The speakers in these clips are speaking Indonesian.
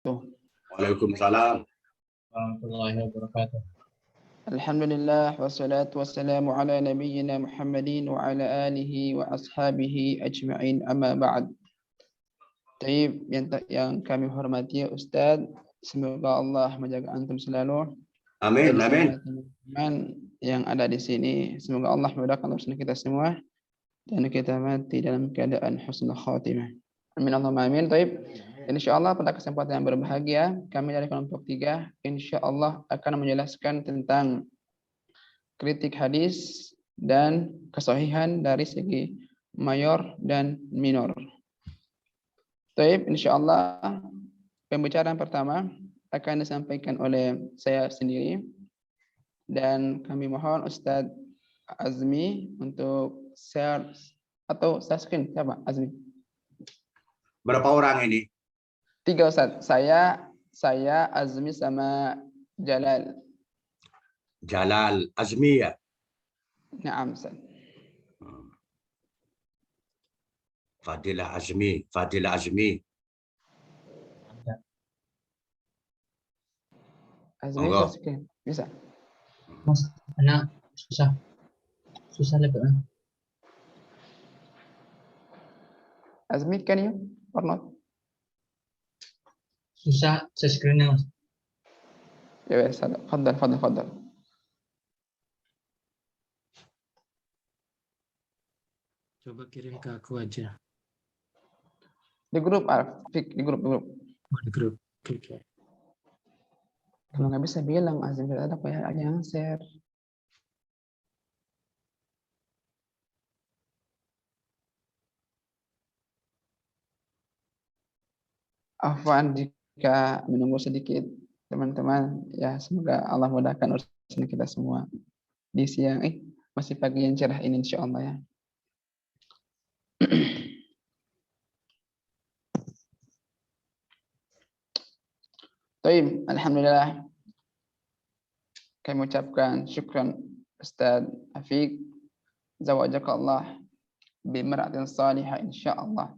Waalaikumsalam warahmatullahi wabarakatuh. Alhamdulillah wassalatu wassalamu ala nabiyyina Muhammadin wa ala alihi wa ashabihi ajma'in amma ba'd. Taib yang kami hormati Ustaz, semoga Allah menjaga antum selalu. amin Dan amin teman-teman yang ada di sini, semoga Allah memudahkan urusan kita semua dan kita mati dalam keadaan husnul khatimah. Amin Allahumma amin. Taib. Insyaallah pada kesempatan yang berbahagia, kami dari kelompok 3 insyaallah akan menjelaskan tentang kritik hadis dan kesahihan dari segi mayor dan minor. Taib, insyaallah pembicaraan pertama akan disampaikan oleh saya sendiri dan kami mohon Ustadz Azmi untuk share atau share screen. Siapa Azmi? berapa orang ini? 3 Ustadz. Saya Azmi sama Jalal. Jalal Azmi ya. Naam Ustadz. Fadilah Azmi Azmi Monggo. share screen. Bisa. Mas, anak susah lebar. Azmi can you or not? Susah screen-nya, Mas. Ya wes, fadal. Coba kirim ke aku aja. Di grup, Fik, di grup. Oh, di grup. Oke. Kalau nggak bisa bilang Azmi ada apa ya yang share. Afwan jika menunggu sedikit teman-teman, ya semoga Allah mudahkan urusan kita semua di siang masih pagi yang cerah ini insyaallah ya. Taib, alhamdulillah kami ucapkan syukran Ustaz Afiq zawajakallah bimra'atin salihah insyaallah.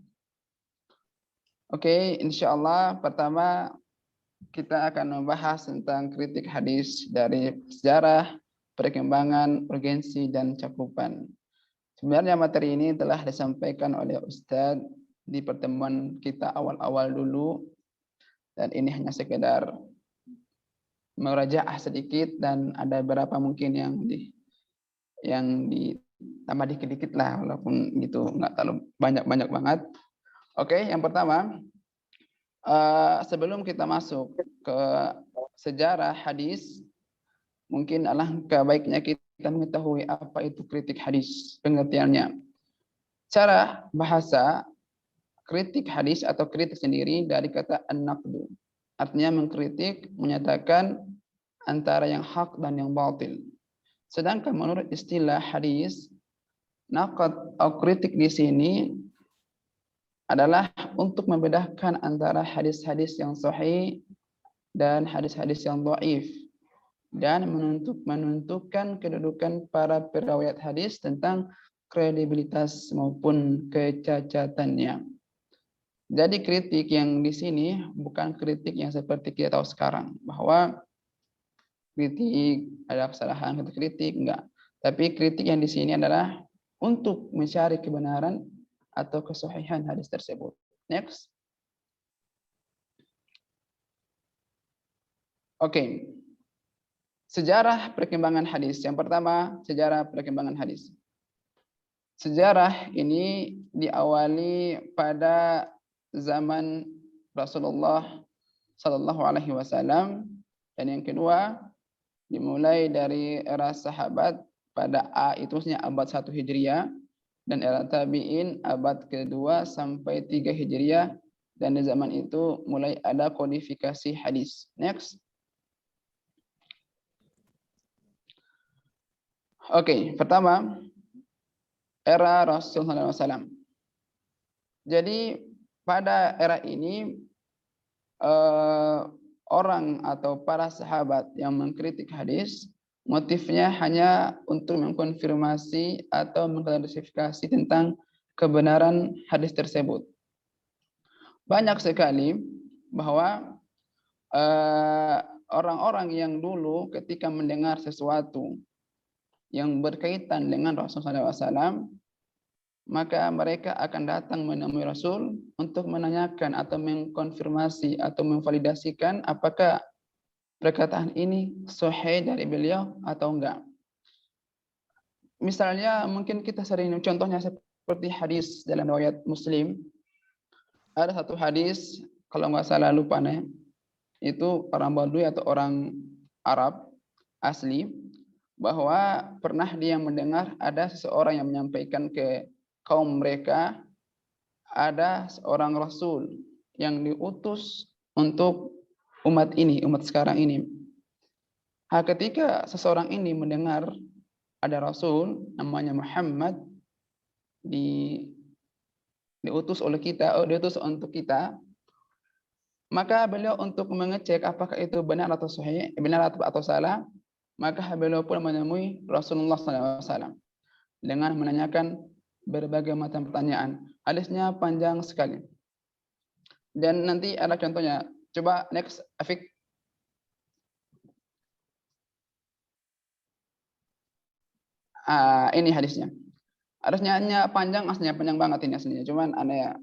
Oke, insyaallah pertama kita akan membahas tentang kritik hadis dari sejarah, perkembangan, urgensi, dan cakupan. Sebenarnya materi ini telah disampaikan oleh Ustadz di pertemuan kita awal-awal dulu, dan ini hanya sekedar merajaah sedikit dan ada beberapa mungkin yang ditambah dikit-dikit lah, walaupun gitu nggak terlalu banyak banget. Oke, yang pertama, sebelum kita masuk ke sejarah hadis, mungkin alangkah baiknya kita mengetahui apa itu kritik hadis, pengertiannya. Cara bahasa, kritik hadis atau kritik sendiri dari kata an-naqdu. Artinya mengkritik, menyatakan antara yang hak dan yang batil. Sedangkan menurut istilah hadis, naqd atau kritik di sini adalah untuk membedakan antara hadis-hadis yang sahih dan hadis-hadis yang dhaif, dan menentukan kedudukan para perawiat hadis tentang kredibilitas maupun kecacatannya. Jadi kritik yang di sini bukan kritik yang seperti kita tahu sekarang, bahwa kritik ada kesalahan kata kritik, enggak. Tapi kritik yang di sini adalah untuk mencari kebenaran atau kesahihan hadis tersebut. Next. Oke. Sejarah perkembangan hadis. Yang pertama, sejarah perkembangan hadis. Sejarah ini diawali pada zaman Rasulullah Sallallahu Alaihi Wasallam, dan yang kedua dimulai dari era sahabat pada itu abad 1 Hijriah, dan era tabi'in abad kedua sampai 3 Hijriah, dan di zaman itu mulai ada kodifikasi hadis. Next. Oke, pertama era Rasulullah SAW. Jadi pada era ini orang atau para sahabat yang mengkritik hadis, motifnya hanya untuk mengkonfirmasi atau mengklarifikasi tentang kebenaran hadis tersebut. Banyak sekali bahwa orang-orang yang dulu ketika mendengar sesuatu yang berkaitan dengan Rasulullah SAW, maka mereka akan datang menemui Rasul untuk menanyakan atau mengkonfirmasi atau memvalidasikan apakah perkataan ini sahih dari beliau atau enggak. Misalnya mungkin kita sering, contohnya seperti hadis dalam riwayat Muslim. Ada satu hadis, kalau nggak salah lupa nih, itu orang Badui atau orang Arab asli, bahwa pernah dia mendengar ada seseorang yang menyampaikan ke kaum mereka, ada seorang Rasul yang diutus untuk umat ini, umat sekarang ini. Ketika seseorang ini mendengar ada Rasul namanya Muhammad diutus oleh kita, diutus untuk kita, maka beliau untuk mengecek apakah itu benar atau sahih, benar atau salah, maka beliau pun menemui Rasulullah SAW dengan menanyakan berbagai macam pertanyaan. Hadisnya panjang sekali. Dan nanti ada contohnya. Coba next, Afik. Ini hadisnya. Hadisnya hanya panjang, aslinya panjang banget ini aslinya. Cuman aneh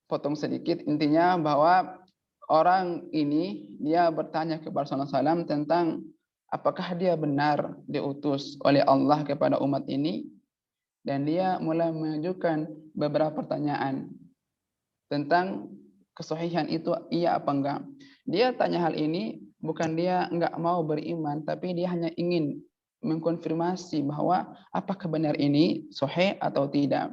potong sedikit. Intinya bahwa orang ini dia bertanya kepada Rasulullah SAW tentang apakah dia benar diutus oleh Allah kepada umat ini, dan dia mulai mengajukan beberapa pertanyaan tentang kesahihan itu iya apa enggak. Dia tanya hal ini bukan dia enggak mau beriman, tapi dia hanya ingin mengkonfirmasi bahwa apakah benar ini sahih atau tidak.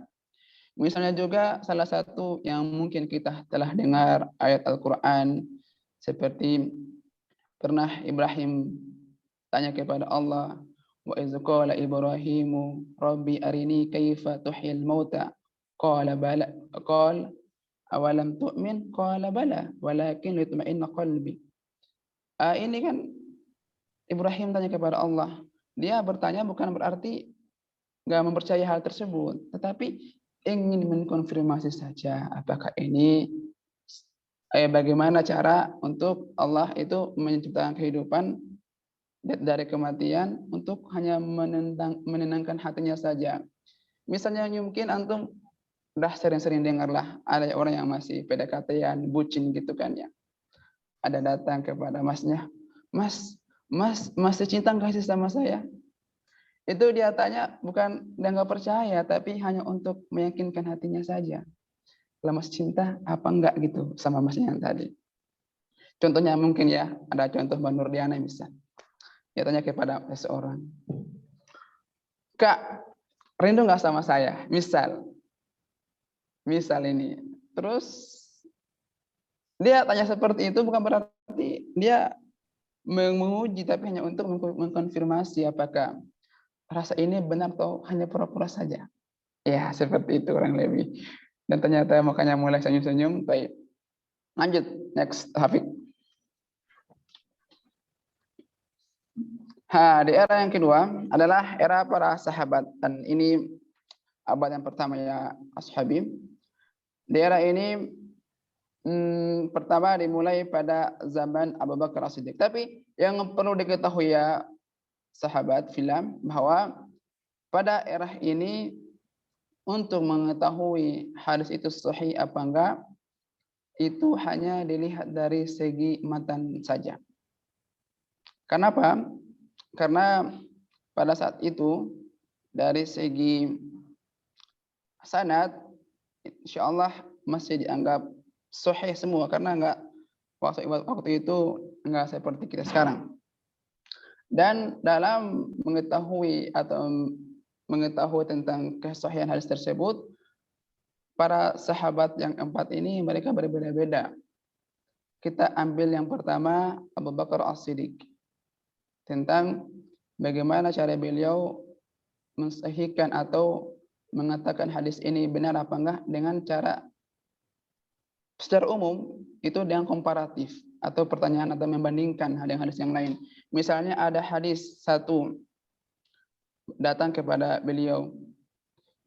Misalnya juga salah satu yang mungkin kita telah dengar ayat Al-Quran, seperti pernah Ibrahim tanya kepada Allah, wa iz qala Ibrahimu rabbi arini kaifa tuhyil mauta qala bala qala awalam tu'min qala bala walakin litma'inna qalbi. Ini kan Ibrahim tanya kepada Allah. Dia bertanya bukan berarti nggak mempercayai hal tersebut, tetapi ingin mengkonfirmasi saja apakah ini bagaimana cara untuk Allah itu menciptakan kehidupan dari kematian untuk hanya menenangkan hatinya saja. Misalnya mungkin antum udah sering-sering dengarlah ada orang yang masih PDKT-an, bucin gitu kan ya. Ada datang kepada masnya, Mas masih cinta nggak sih sama saya? Itu dia tanya bukan dia nggak percaya, tapi hanya untuk meyakinkan hatinya saja. Kalau masih cinta apa enggak gitu sama masnya yang tadi. Contohnya mungkin ya, ada contoh Mbak Nurdiana bisa. Dia tanya kepada seseorang, Kak, rindu nggak sama saya? Misal ini. Terus dia tanya seperti itu bukan berarti dia menguji, tapi hanya untuk mengkonfirmasi apakah rasa ini benar atau hanya pura-pura saja. Ya, seperti itu kurang lebih. Dan ternyata makanya mulai senyum-senyum. Baik. Lanjut, next, Hafid. Di era yang kedua adalah era para sahabat. Dan ini abad yang pertama ya, Ashabi. Di era ini pertama dimulai pada zaman Abu Bakar As-Siddiq. Tapi yang perlu diketahui ya sahabat film, bahwa pada era ini untuk mengetahui hadis itu sahih apa enggak, itu hanya dilihat dari segi matan saja. Kenapa? Karena pada saat itu dari segi sanad, insya Allah masih dianggap sahih semua, karena enggak waktu itu enggak seperti kita sekarang. Dan dalam mengetahui tentang kesahihan hadis tersebut, para sahabat yang empat ini mereka berbeda-beda. Kita ambil yang pertama Abu Bakar As-Siddiq, tentang bagaimana cara beliau mensahihkan atau mengatakan hadis ini benar apa enggak dengan cara secara umum itu dengan komparatif atau pertanyaan atau membandingkan hadis yang lain. Misalnya ada hadis satu datang kepada beliau.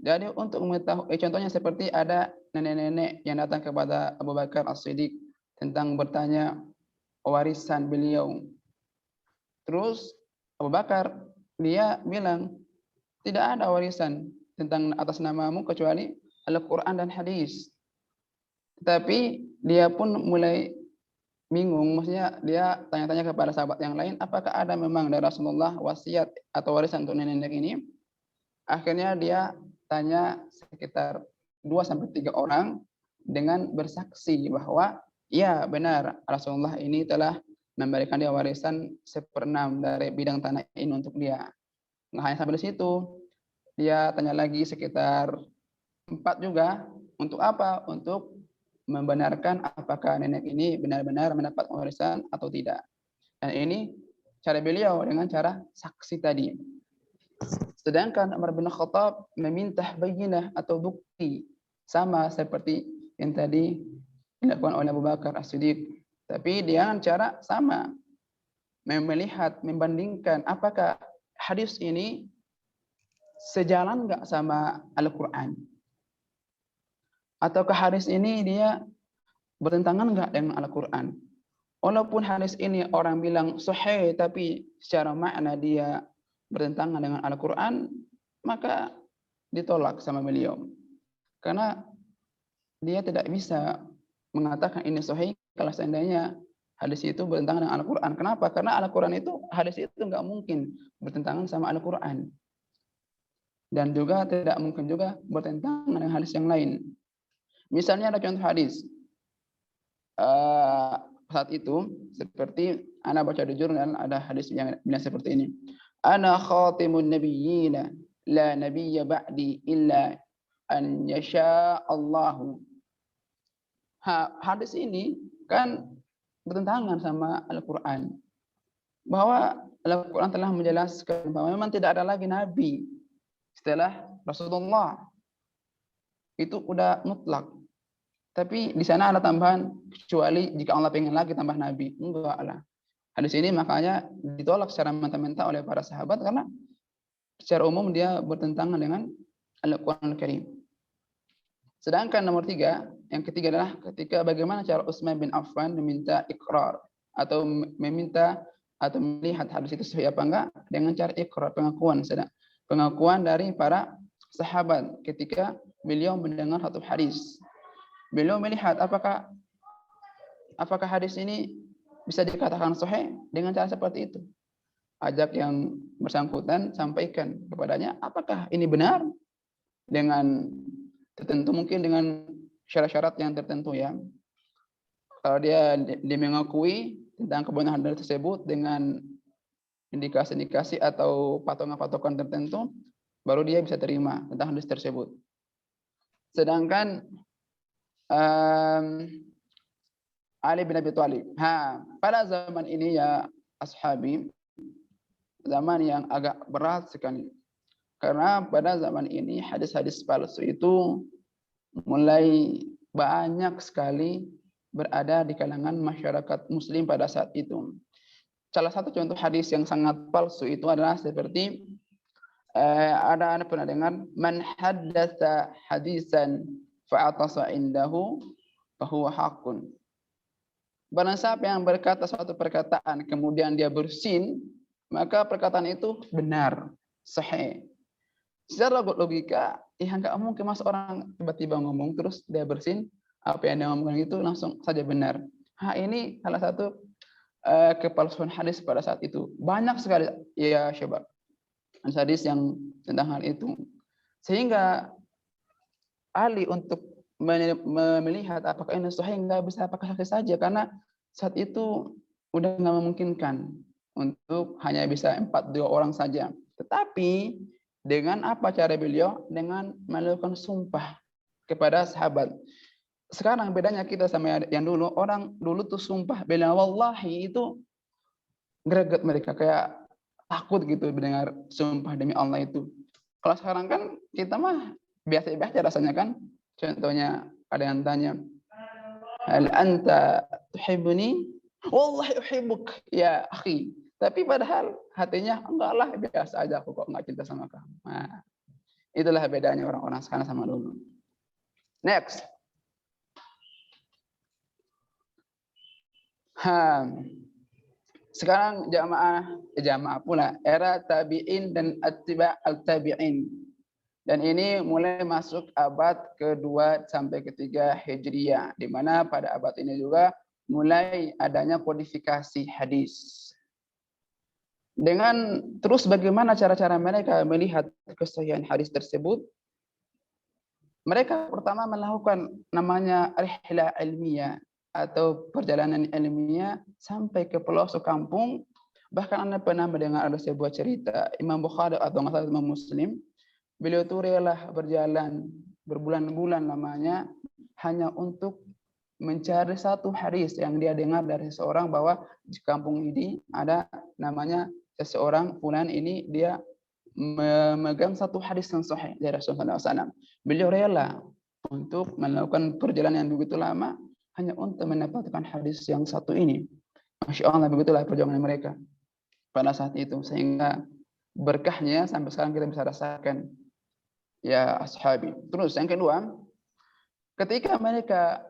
Jadi untuk mengetahui, contohnya seperti ada nenek-nenek yang datang kepada Abu Bakar As-Siddiq tentang bertanya, warisan beliau. Terus Abu Bakar dia bilang, tidak ada warisan tentang atas namamu kecuali Al-Quran dan hadis. Tapi dia pun mulai bingung, maksudnya dia tanya-tanya kepada sahabat yang lain, apakah ada memang dari Rasulullah wasiat atau warisan untuk nenek ini? Akhirnya dia tanya sekitar 2-3 orang dengan bersaksi bahwa ya benar Rasulullah ini telah memberikan dia warisan 1/6 dari bidang tanah ini untuk dia. Nggak hanya sampai di situ, dia tanya lagi sekitar 4 juga, untuk apa? Untuk membenarkan apakah nenek ini benar-benar mendapat warisan atau tidak. Dan ini cara beliau dengan cara saksi tadi. Sedangkan Umar bin Khattab meminta bayyinah atau bukti, sama seperti yang tadi dilakukan oleh Abu Bakar As-Siddiq. Tapi dengan cara sama, melihat, membandingkan apakah hadis ini sejalan nggak sama Al-Quran. Ataukah hadis ini dia bertentangan nggak dengan Al-Quran. Walaupun hadis ini orang bilang sahih, tapi secara makna dia bertentangan dengan Al-Quran, maka ditolak sama beliau. Karena dia tidak bisa mengatakan ini sahih kalau seandainya hadis itu bertentangan dengan Al-Quran. Kenapa? Karena Al-Quran itu, hadis itu nggak mungkin bertentangan sama Al-Quran. Dan juga tidak mungkin juga bertentangan dengan hadis yang lain. Misalnya ada contoh hadis. Saat itu, seperti Ana baca di jurnal, ada hadis yang bilang seperti ini. Ana khatimun nabiyyina, la nabiyya ba'di illa an yasha Allahu. Hadis ini kan bertentangan sama Al-Quran. Bahwa Al-Quran telah menjelaskan bahwa memang tidak ada lagi nabi setelah Rasulullah. Itu udah mutlak. Tapi di sana ada tambahan, kecuali jika Allah pengen lagi tambah nabi. Enggak lah. Hadis ini makanya ditolak secara mentah-mentah oleh para sahabat karena secara umum dia bertentangan dengan Al-Quran Al-Karim. Sedangkan nomor 3, yang ketiga adalah ketika bagaimana cara Utsman bin Affan meminta ikrar atau meminta atau melihat hadis itu sahih apa enggak dengan cara ikrar, pengakuan dari para sahabat ketika beliau mendengar satu hadis. Beliau melihat apakah hadis ini bisa dikatakan sahih dengan cara seperti itu. Ajak yang bersangkutan, sampaikan kepadanya apakah ini benar dengan tertentu, mungkin dengan syarat-syarat yang tertentu ya. Kalau dia mengakui tentang kebenaran hadis tersebut dengan indikasi-indikasi atau patokan-patokan tertentu, baru dia bisa terima tentang hadis tersebut. Sedangkan Ali bin Abi Thalib. Pada zaman ini ya ashabi, zaman yang agak berat sekali. Karena pada zaman ini hadis-hadis palsu itu mulai banyak sekali berada di kalangan masyarakat muslim pada saat itu. Salah satu contoh hadis yang sangat palsu itu adalah seperti ada anda pernah dengar, man haddatsa hadisan fa'atasa indahu fahuwa haqqun. Barang siapa yang berkata suatu perkataan kemudian dia bersin, maka perkataan itu benar, sahih. Secara logika, ya nggak mungkin mas orang tiba-tiba ngomong terus dia bersin, apa yang dia ngomong itu langsung saja benar. Ini salah satu kepalsuan hadis pada saat itu. Banyak sekali ya syabab hadis yang tentang hal itu. Sehingga ahli untuk melihat apakah ini sahih nggak bisa pakai saksi saja karena saat itu udah nggak memungkinkan untuk hanya bisa 4-2 orang saja. Tetapi dengan apa cara beliau? Dengan melakukan sumpah kepada sahabat. Sekarang bedanya kita sama yang dulu, orang dulu tuh sumpah bilang wallahi itu greget mereka kayak takut gitu mendengar sumpah demi Allah itu. Kalau sekarang kan kita mah biasa-biasa rasanya kan. Contohnya ada yang tanya, hal anta tuhibbuni? Wallahi uhibbuk ya akhi. Tapi padahal hatinya enggak lah, biasa aja, aku kok enggak cinta sama kamu. Nah, itulah bedanya orang-orang sekarang sama dulu. Next. Sekarang jamaah pula era tabi'in dan attiba' al-tabi'in. Dan ini mulai masuk abad kedua sampai ketiga Hijriyah, di mana pada abad ini juga mulai adanya kodifikasi hadis. Dengan terus bagaimana cara-cara mereka melihat kesahihan hadis tersebut? Mereka pertama melakukan namanya rihla ilmiah atau perjalanan ilmiah sampai ke pelosok kampung. Bahkan Anda pernah mendengar ada sebuah cerita Imam Bukhari atau nggak salah Imam Muslim. Beliau itu rela berjalan berbulan-bulan lamanya hanya untuk mencari satu hadis yang dia dengar dari seseorang bahwa di kampung ini ada namanya seseorang fulan ini dia memegang satu hadis yang sahih dari Rasulullah SAW. Beliau rela untuk melakukan perjalanan yang begitu lama hanya untuk mendapatkan hadis yang satu ini. Masya Allah, begitulah perjuangan mereka pada saat itu, sehingga berkahnya sampai sekarang kita bisa rasakan. Ya ashabi. Terus yang kedua, ketika mereka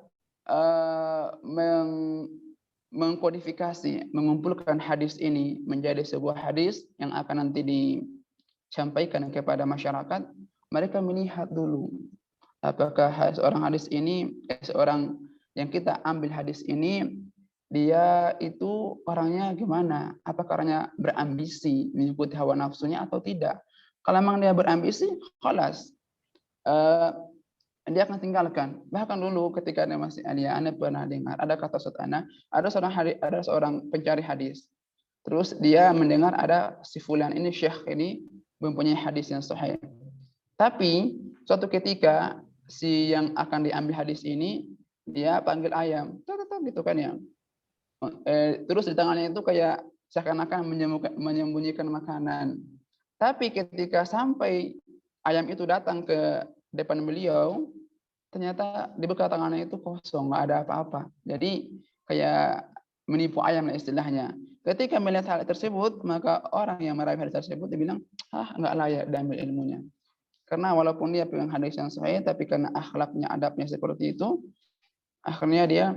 mengkodifikasi, mengumpulkan hadis ini menjadi sebuah hadis yang akan nanti disampaikan kepada masyarakat, mereka melihat dulu apakah seorang hadis ini, seorang yang kita ambil hadis ini, dia itu orangnya gimana? Apakah orangnya berambisi mengikuti hawa nafsunya atau tidak? Kalau memang dia berambisi, khalas. Dia akan tinggalkan. Bahkan dulu ketika dia masih alia, Anda pernah dengar ada kata Ustaz Ana, ada seorang pencari hadis. Terus dia mendengar ada si fulan ini, syekh ini mempunyai hadis yang sahih. Tapi suatu ketika si yang akan diambil hadis ini dia panggil ayam, gitu kan ya. Terus di tangannya itu kayak seakan-akan menyembunyikan makanan. Tapi ketika sampai ayam itu datang ke depan beliau, ternyata dibuka tangannya itu kosong, nggak ada apa-apa. Jadi kayak menipu ayam lah istilahnya. Ketika melihat hal tersebut, maka orang yang meraih hadis tersebut dia bilang, nggak layak diambil ilmunya. Karena walaupun dia pegang hadis yang sahih, tapi karena akhlaknya, adabnya seperti itu, akhirnya dia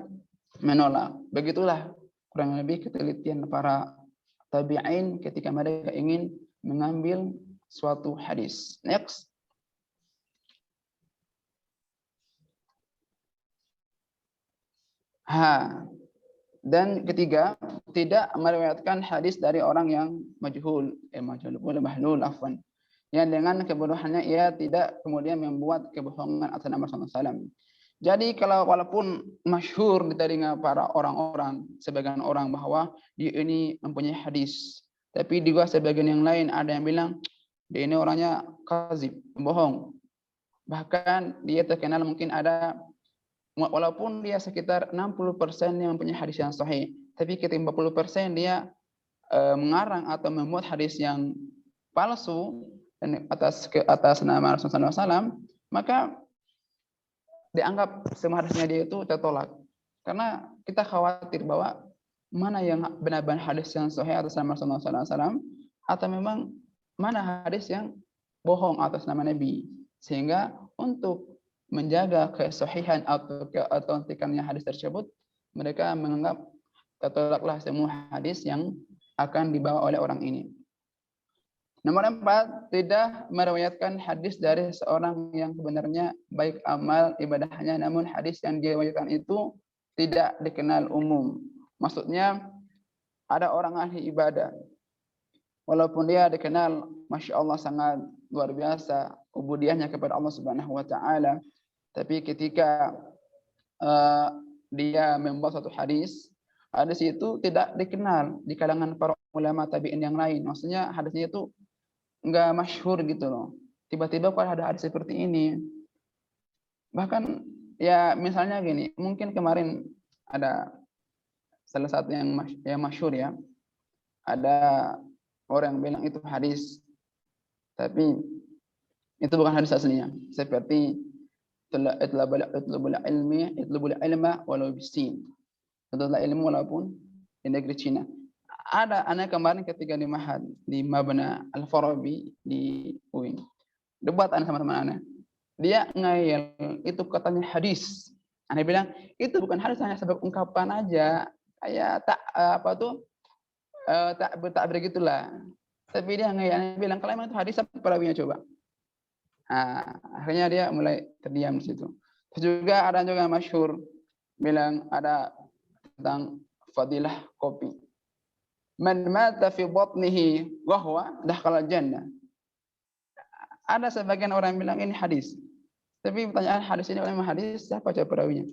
menolak. Begitulah kurang lebih ketelitian para tabi'in ketika mereka ingin mengambil suatu hadis. Next. Dan ketiga, tidak meriwayatkan hadis dari orang yang mahlul, afwan. Yang dengan kebodohannya ia tidak kemudian membuat kebohongan atas nama Rasulullah SAW. Jadi kalau walaupun masyhur di telinga para orang-orang, sebagian orang bahwa dia ini mempunyai hadis, tapi juga sebagian yang lain ada yang bilang dia ini orangnya kazib, bohong. Bahkan dia terkenal mungkin ada, walaupun dia sekitar 60% yang mempunyai hadis yang sahih, tapi ketika 40% dia mengarang atau membuat hadis yang palsu dan atas nama Rasulullah SAW, maka dianggap semua hadisnya dia itu tertolak. Karena kita khawatir bahwa mana yang benar-benar hadis yang sahih atas nama Rasulullah SAW, atau memang mana hadis yang bohong atas nama Nabi. Sehingga untuk menjaga kesahihan atau keautentikannya hadis tersebut, mereka menganggap tertolaklah semua hadis yang akan dibawa oleh orang ini. Nomor 4, tidak meriwayatkan hadis dari seorang yang sebenarnya baik amal ibadahnya, namun hadis yang diriwayatkan itu tidak dikenal umum. Maksudnya ada orang ahli ibadah, walaupun dia dikenal, masya Allah sangat luar biasa ubudiahnya kepada Allah Subhanahu Wa Taala, tapi ketika dia membawa satu hadis itu tidak dikenal di kalangan para ulama tabi'in yang lain. Maksudnya hadisnya itu nggak masyhur gitu loh. Tiba-tiba kalau ada hadis seperti ini, bahkan ya misalnya gini, mungkin kemarin ada salah satu yang masyhur ya, ada orang yang bilang itu hadis, tapi itu bukan hadis aslinya. Seperti itlabul ilma walau bisin, tuntutlah ilmu walaupun di negeri Cina. Ada anak kemarin ketika di Mahad di Mabna Al-Farabi di UIN, debat anak sama teman anak, dia ngayal itu katanya hadis. Anak bilang itu bukan hadis, hanya sebab ungkapan aja, ya tak apa tuh tak begitulah. Tapi dia nggak bilang kalau emang itu hadis apa perawinya coba. Nah, akhirnya dia mulai terdiam di situ. Terus juga ada juga masyhur bilang ada tentang fadilah kopi. Man mata fi batnihi wa huwa dakhala jannah. Ada sebagian orang yang bilang ini hadis. Tapi pertanyaan hadis ini memang hadis siapa coba perawinya?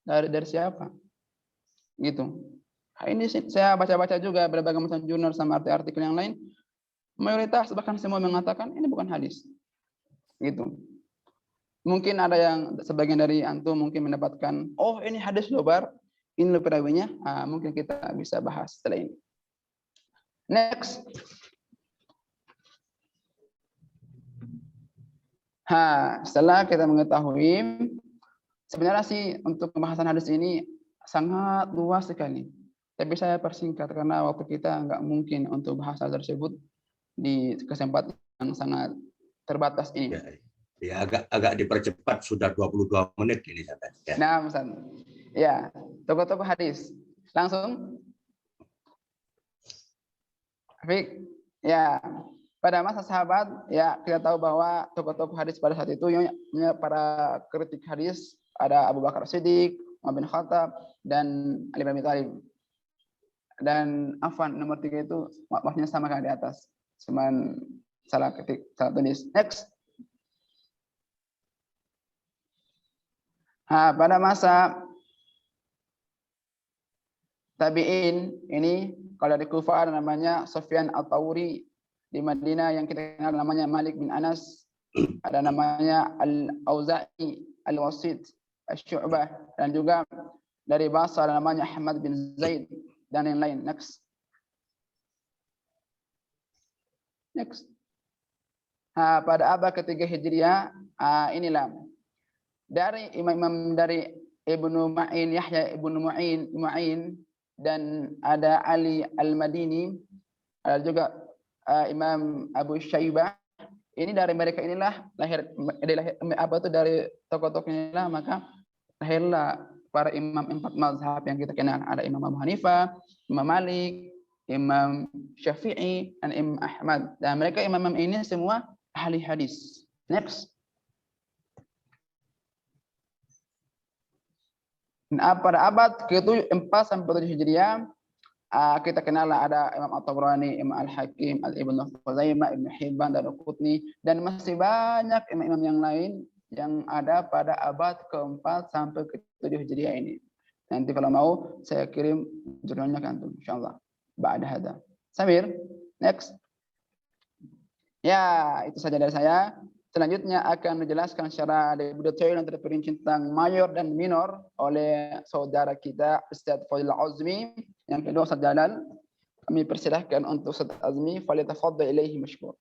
Dari siapa? Gitu. Nah, ini saya baca-baca juga berbagai macam jurnal sama artikel yang lain. Mayoritas bahkan semua mengatakan ini bukan hadis. Gitu. Mungkin ada yang sebagian dari antum mungkin mendapatkan, oh ini hadis loh Bar, ini loh perawinya. Mungkin kita bisa bahas setelah ini. Next. Setelah kita mengetahui, sebenarnya sih untuk pembahasan hadis ini sangat luas sekali. Tapi saya persingkat karena waktu kita nggak mungkin untuk bahas hal tersebut di kesempatan yang sangat terbatas ini. Ya agak dipercepat, sudah 22 menit ini sampai. Ya. Nah, Ustaz. Ya, tokoh-tokoh hadis. Langsung. Baik. Ya, pada masa sahabat, ya kita tahu bahwa tokoh-tokoh hadis pada saat itu para kritik hadis ada Abu Bakar Siddiq, Umar bin Khattab, dan Ali bin Abi Thalib. Dan Afwan nomor 3 itu maksudnya sama kan di atas. Cuman salah ketik, salah tulis. Next. Pada masa tabi'in ini kalau di Kufah namanya Sufyan At-Tawri, di Madinah yang kita kenal namanya Malik bin Anas, ada namanya Al-Auza'i, Al-Wasit, Asy-Syu'bah, dan juga dari Basra namanya Ahmad bin Zaid dan yang lain. Next. Pada abad ketiga Hijriah, inilah dari imam dari Ibnu Ma'in, Yahya Ibnu Ma'in, dan ada Ali Al-Madini, ada juga Imam Abu Syaibah. Ini dari mereka inilah dari tokoh-tokoh inilah maka lahirlah para imam 4 mazhab yang kita kenal. Ada Imam Abu Hanifah, Imam Malik, Imam Syafi'i, dan Imam Ahmad. Dan mereka imam ini semua ahli hadis. Next. Pada abad ke-4 sampai 7 Hijriah, kita kenal ada Imam At-Tabrani, Imam Al-Hakim, Ibnu Khuzaimah, Ibnu Hibban, dan Al-Qutni, dan masih banyak imam-imam yang lain yang ada pada abad ke-4 sampai ke-7 Hijriah ini. Nanti kalau mau saya kirim jurnalnya ke antum insyaallah. Ba'da hada. Samir, next. Ya, itu saja dari saya. Selanjutnya akan dijelaskan secara lebih detail dan terperinci tentang mayor dan minor oleh saudara kita Ustaz Fadil Azmi. Yang kedua Ustaz Jalal. Kami persilahkan untuk Ustaz Azmi, falyatafaddal ilaihi mashkur.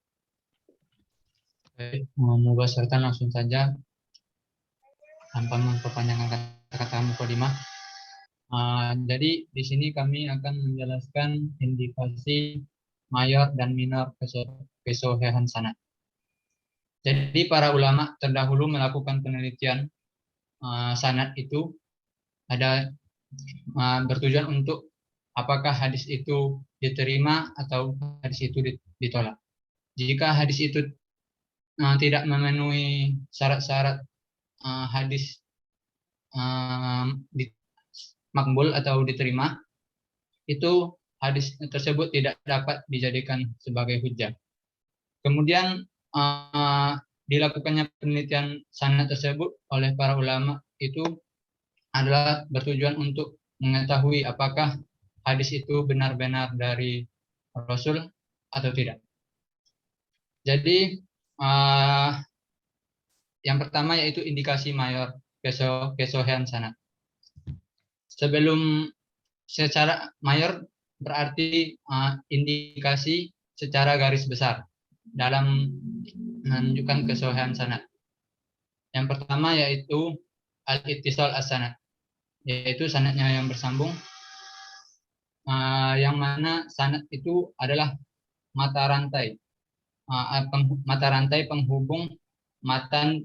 Baik, mubasharatan langsung saja tanpa memperpanjang kata-kata mukadimah. Jadi di sini kami akan menjelaskan indikasi mayor dan minor kesohihan sanad. Jadi para ulama terdahulu melakukan penelitian sanad itu ada bertujuan untuk apakah hadis itu diterima atau hadis itu ditolak. Jika hadis itu tidak memenuhi syarat-syarat hadis makbul atau diterima, itu hadis tersebut tidak dapat dijadikan sebagai hujjah. Kemudian dilakukannya penelitian sanad tersebut oleh para ulama itu adalah bertujuan untuk mengetahui apakah hadis itu benar-benar dari Rasul atau tidak. Jadi yang pertama yaitu indikasi mayor kesohihan sanad. Sebelum secara mayor berarti indikasi secara garis besar dalam menunjukkan kesohihan sanad. Yang pertama yaitu al-ittisal as-sanad, yaitu sanadnya yang bersambung, yang mana sanad itu adalah mata rantai penghubung matan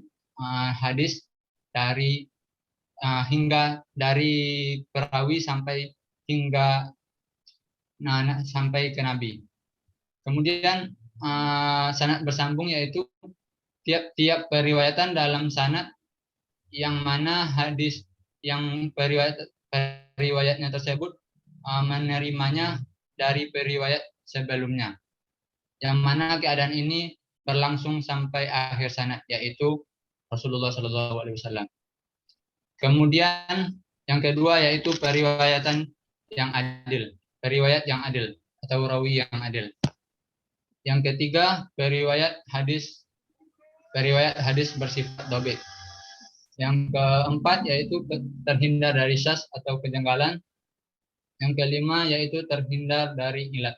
hadis dari hingga dari perawi sampai hingga sampai ke Nabi. Kemudian sanad bersambung yaitu tiap-tiap periwayatan dalam sanad yang mana hadis yang periwayatnya tersebut menerimanya dari periwayat sebelumnya, yang mana keadaan ini berlangsung sampai akhir sanad, yaitu Rasulullah SAW. Kemudian yang kedua yaitu periwayat yang adil atau rawi yang adil. Yang ketiga periwayat hadis bersifat dobit. Yang keempat yaitu terhindar dari syaz atau kejanggalan. Yang kelima yaitu terhindar dari ilat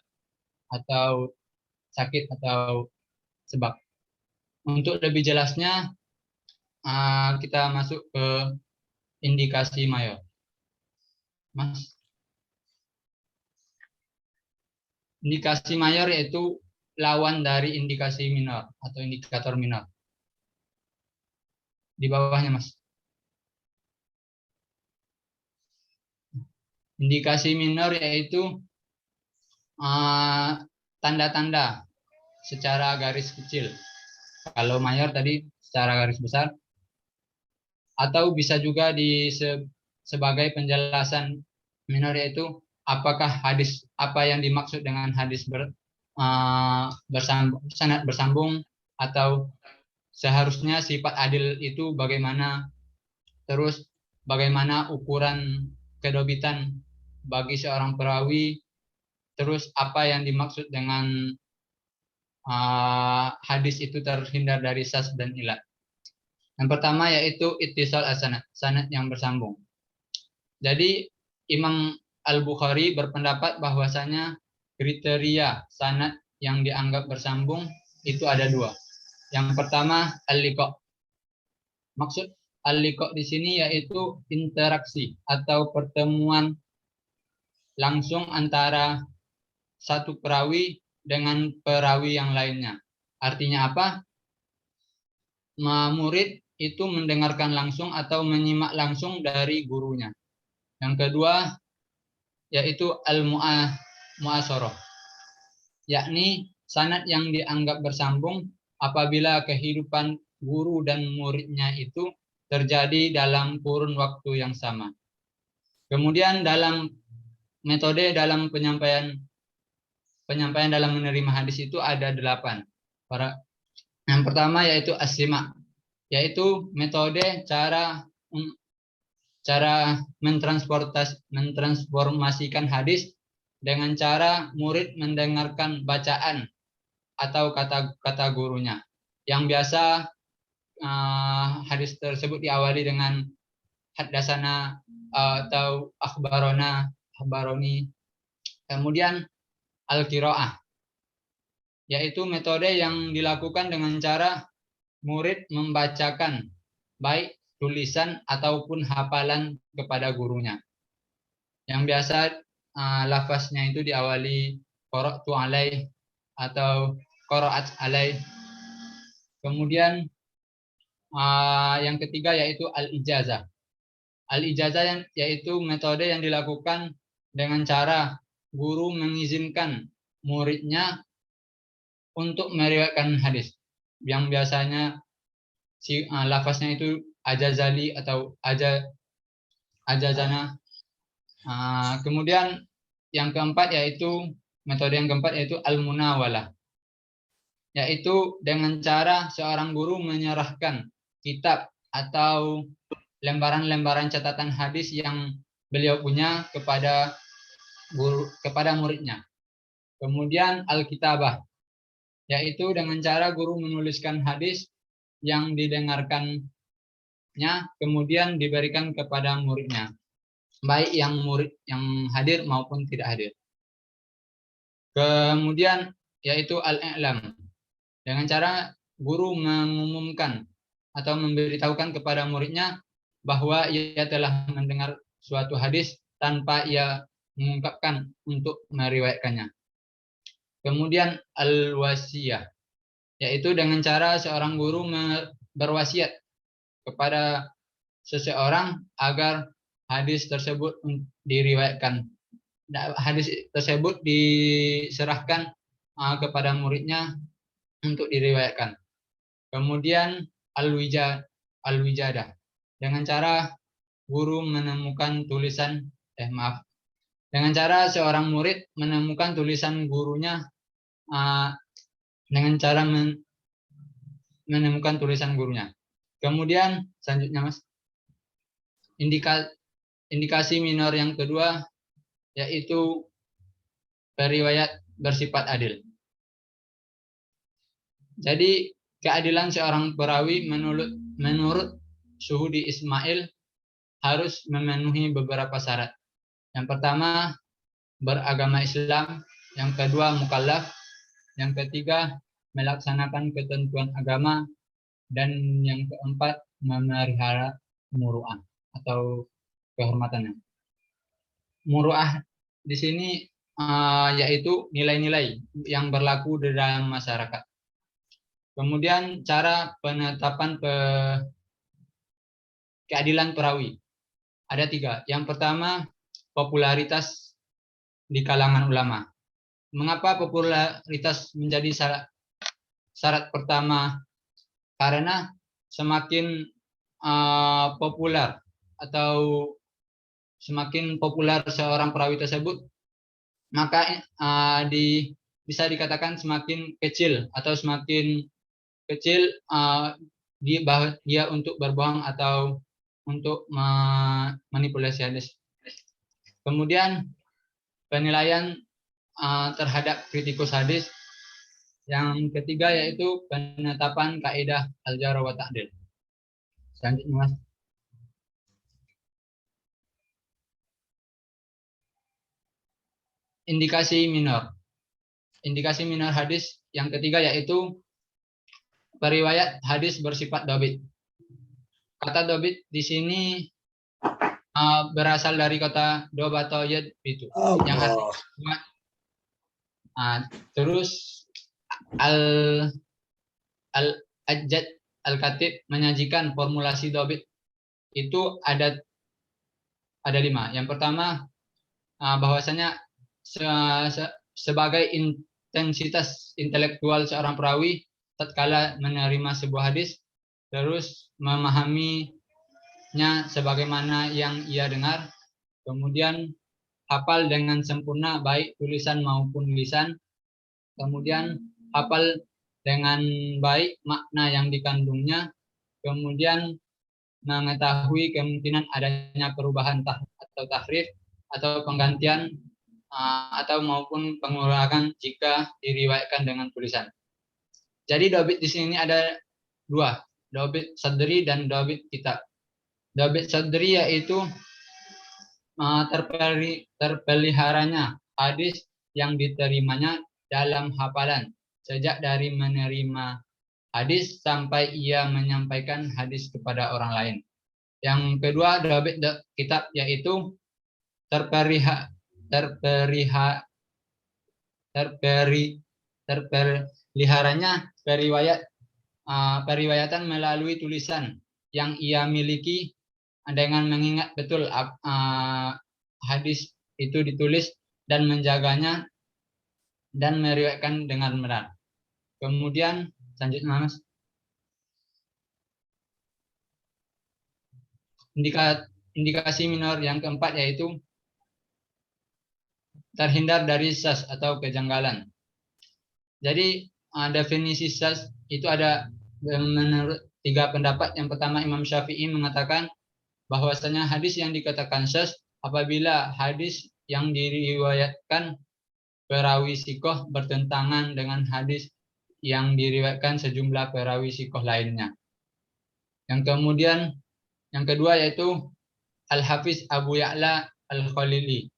atau sakit atau sebab. Untuk lebih jelasnya kita masuk ke indikasi mayor. Mas. Indikasi mayor yaitu lawan dari indikasi minor atau indikator minor. Di bawahnya, Mas. Indikasi minor yaitu tanda-tanda secara garis kecil. Kalau mayor tadi secara garis besar. Atau bisa juga sebagai penjelasan minor yaitu apakah apa yang dimaksud dengan hadis sanad bersambung, atau seharusnya sifat adil itu bagaimana, terus bagaimana ukuran kedobitan bagi seorang perawi, terus apa yang dimaksud dengan hadis itu terhindar dari syaz dan ilat. Yang pertama yaitu ittisal as-sanad, sanad yang bersambung. Jadi Imam Al-Bukhari berpendapat bahwasanya kriteria sanad yang dianggap bersambung itu ada dua. Yang pertama al-liqa. Maksud al-liqa di sini yaitu interaksi atau pertemuan langsung antara satu perawi dengan perawi yang lainnya. Artinya apa? Murid itu mendengarkan langsung atau menyimak langsung dari gurunya. Yang kedua yaitu al-mu'asharah, yakni sanad yang dianggap bersambung apabila kehidupan guru dan muridnya itu terjadi dalam kurun waktu yang sama. Kemudian dalam metode dalam penyampaian dalam menerima hadis itu ada 8. Yang pertama yaitu as-sima', yaitu metode cara mentransformasikan hadis dengan cara murid mendengarkan bacaan atau kata-kata gurunya. Yang biasa hadis tersebut diawali dengan haddatsana atau akhbaroni. Kemudian al-qiraah, yaitu metode yang dilakukan dengan cara murid membacakan baik tulisan ataupun hafalan kepada gurunya. Yang biasa lafaznya itu diawali qara'tu alaih atau qara'at alaih. Kemudian yang ketiga yaitu al-ijazah. Al-ijazah yaitu metode yang dilakukan dengan cara guru mengizinkan muridnya untuk meriwayatkan hadis. Yang biasanya lafaznya itu ajazali atau ajazana. Kemudian yang keempat yaitu metode yang keempat yaitu al-munawalah, yaitu dengan cara seorang guru menyerahkan kitab atau lembaran-lembaran catatan hadis yang beliau punya kepada muridnya. Kemudian al-kitabah, yaitu dengan cara guru menuliskan hadis yang didengarkannya kemudian diberikan kepada muridnya, baik yang murid yang hadir maupun tidak hadir. Kemudian yaitu al-i'lam, dengan cara guru mengumumkan atau memberitahukan kepada muridnya bahwa ia telah mendengar suatu hadis tanpa ia mengungkapkan untuk meriwayatkannya. Kemudian al-wasiyah, yaitu dengan cara seorang guru berwasiat kepada seseorang agar hadis tersebut diriwayatkan hadis tersebut diserahkan kepada muridnya untuk diriwayatkan. Kemudian al-wijadah, dengan cara guru menemukan tulisan dengan cara seorang murid menemukan tulisan gurunya dengan cara menemukan tulisan gurunya. Kemudian selanjutnya Mas, indikasi minor yang kedua yaitu periwayat bersifat adil. Jadi keadilan seorang perawi menurut Syuhudi Ismail harus memenuhi beberapa syarat. Yang pertama, beragama Islam. Yang kedua, mukallaf. Yang ketiga, melaksanakan ketentuan agama. Dan yang keempat, memelihara muru'ah atau kehormatannya. Muru'ah di sini yaitu nilai-nilai yang berlaku di dalam masyarakat. Kemudian cara penetapan keadilan perawi. Ada 3. Yang pertama, popularitas di kalangan ulama. Mengapa popularitas menjadi syarat pertama? Karena semakin populer atau semakin populer seorang perawi tersebut, maka bisa dikatakan semakin kecil atau semakin kecil dia untuk berbohong atau untuk manipulasi hadis. Kemudian penilaian terhadap kritikus hadis. Yang ketiga yaitu penetapan kaidah al-jarh wa ta'dil. Selanjutnya Mas. Indikasi minor. Indikasi minor hadis yang ketiga yaitu periwayat hadis bersifat dhabit. Kata dhabit di sini berasal dari kata dobata yadbitu yang artinya terus al-ajjad al-katib menyajikan formulasi dhabit itu ada 5. Yang pertama bahwasanya sebagai intensitas intelektual seorang perawi tatkala menerima sebuah hadis, terus memahaminya sebagaimana yang ia dengar, kemudian hafal dengan sempurna baik tulisan maupun lisan, kemudian hafal dengan baik makna yang dikandungnya, kemudian mengetahui kemungkinan adanya perubahan atau tahrif atau penggantian atau maupun pengurangan jika diriwayatkan dengan tulisan. Jadi dhabit di sini ada 2, dhabit sadri dan dhabit kitab. Dhabit sadri yaitu terpeliharanya hadis yang diterimanya dalam hafalan sejak dari menerima hadis sampai ia menyampaikan hadis kepada orang lain. Yang kedua dhabit kitab yaitu terpeliharanya periwayatan melalui tulisan yang ia miliki dengan mengingat betul hadis itu ditulis dan menjaganya dan meriwayatkan dengan benar. Kemudian selanjutnya Mas, indikasi minor yang keempat yaitu terhindar dari syaz atau kejanggalan. Jadi definisi syaz itu ada menurut 3 pendapat. Yang pertama Imam Syafi'i mengatakan bahwasanya hadis yang dikatakan syaz apabila hadis yang diriwayatkan perawi sikoh bertentangan dengan hadis yang diriwayatkan sejumlah perawi sikoh lainnya. Yang kedua yaitu Al-Hafiz Abu Ya'la Al-Khalili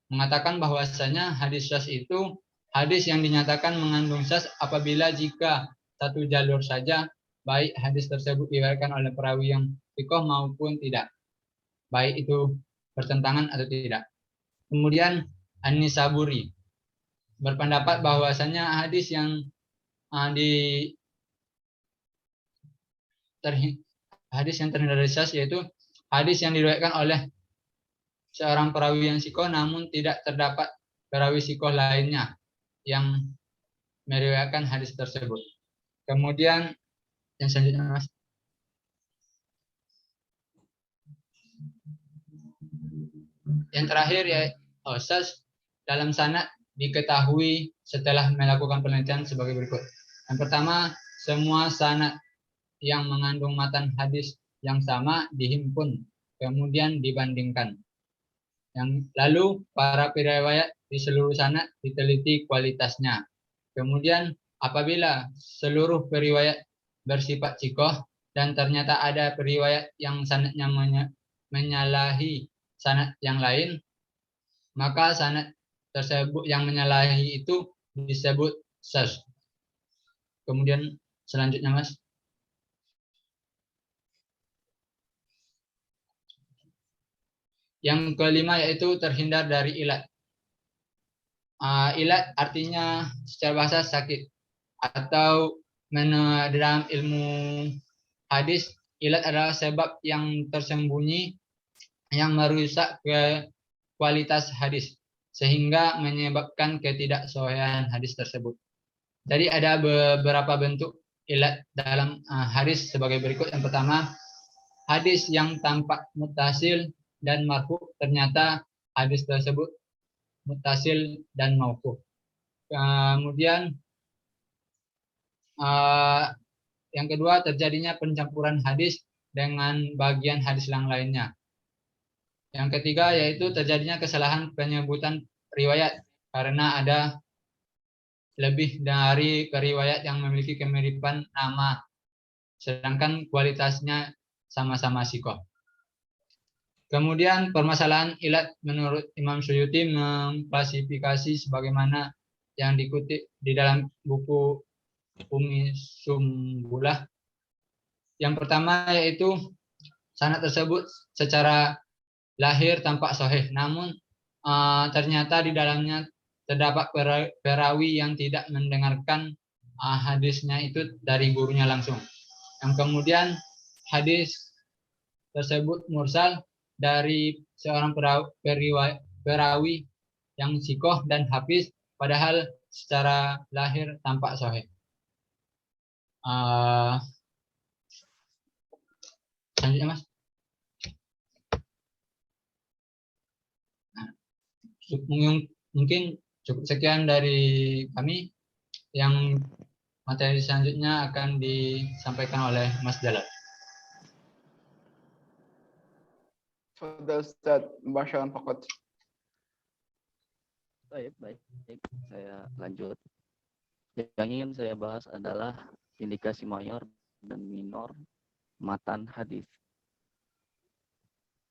mengatakan bahwasanya hadis syaz itu hadis yang dinyatakan mengandung syaz apabila jika satu jalur saja, baik hadis tersebut diriwayatkan oleh perawi yang sikoh maupun tidak, baik itu bertentangan atau tidak. Kemudian An-Nisaburi berpendapat bahwasanya hadis yang terhindar dari syaz yaitu hadis yang diriwayatkan oleh seorang perawi yang sikoh, namun tidak terdapat perawi sikoh lainnya yang meriwayatkan hadis tersebut. Kemudian yang selanjutnya, Mas. Yang terakhir ya, Ustaz, dalam sanad diketahui setelah melakukan penelitian sebagai berikut. Yang pertama, semua sanad yang mengandung matan hadis yang sama dihimpun, kemudian dibandingkan. Yang lalu para periwayat di seluruh sanad diteliti kualitasnya. Kemudian apabila seluruh periwayat bersifat sikoh dan ternyata ada periwayat yang sanadnya menyalahi sanad yang lain, maka sanad tersebut yang menyalahi itu disebut syadz. Kemudian selanjutnya, Mas. Yang kelima yaitu terhindar dari ilat. Ilat artinya secara bahasa sakit, atau dalam ilmu hadis, ilat adalah sebab yang tersembunyi yang merusak ke kualitas hadis sehingga menyebabkan ketidaksahihan hadis tersebut. Jadi ada beberapa bentuk ilat dalam hadis sebagai berikut. Yang pertama, hadis yang tampak muttasil dan marfu ternyata hadis tersebut muttasil dan mauquf. Kemudian yang kedua, terjadinya pencampuran hadis dengan bagian hadis yang lainnya. Yang ketiga yaitu terjadinya kesalahan penyebutan riwayat karena ada lebih dari periwayat yang memiliki kemiripan nama, sedangkan kualitasnya sama-sama sikoh. Kemudian permasalahan ilat menurut Imam Suyuti mengklasifikasi sebagaimana yang dikutip di dalam buku Umi Sumbulah. Yang pertama yaitu sanad tersebut secara lahir tampak sahih, namun ternyata di dalamnya terdapat perawi yang tidak mendengarkan hadisnya itu dari gurunya langsung. Yang kemudian hadis tersebut mursal dari seorang perawi yang sikoh dan hafiz, padahal secara lahir tampak sahih. Selanjutnya, Mas. Mungkin cukup sekian dari kami. Yang materi selanjutnya akan disampaikan oleh Mas Jalal. Sudah Ustaz, Basyaran Fakot. Baik. Saya lanjut. Yang ingin saya bahas adalah indikasi mayor dan minor matan hadis.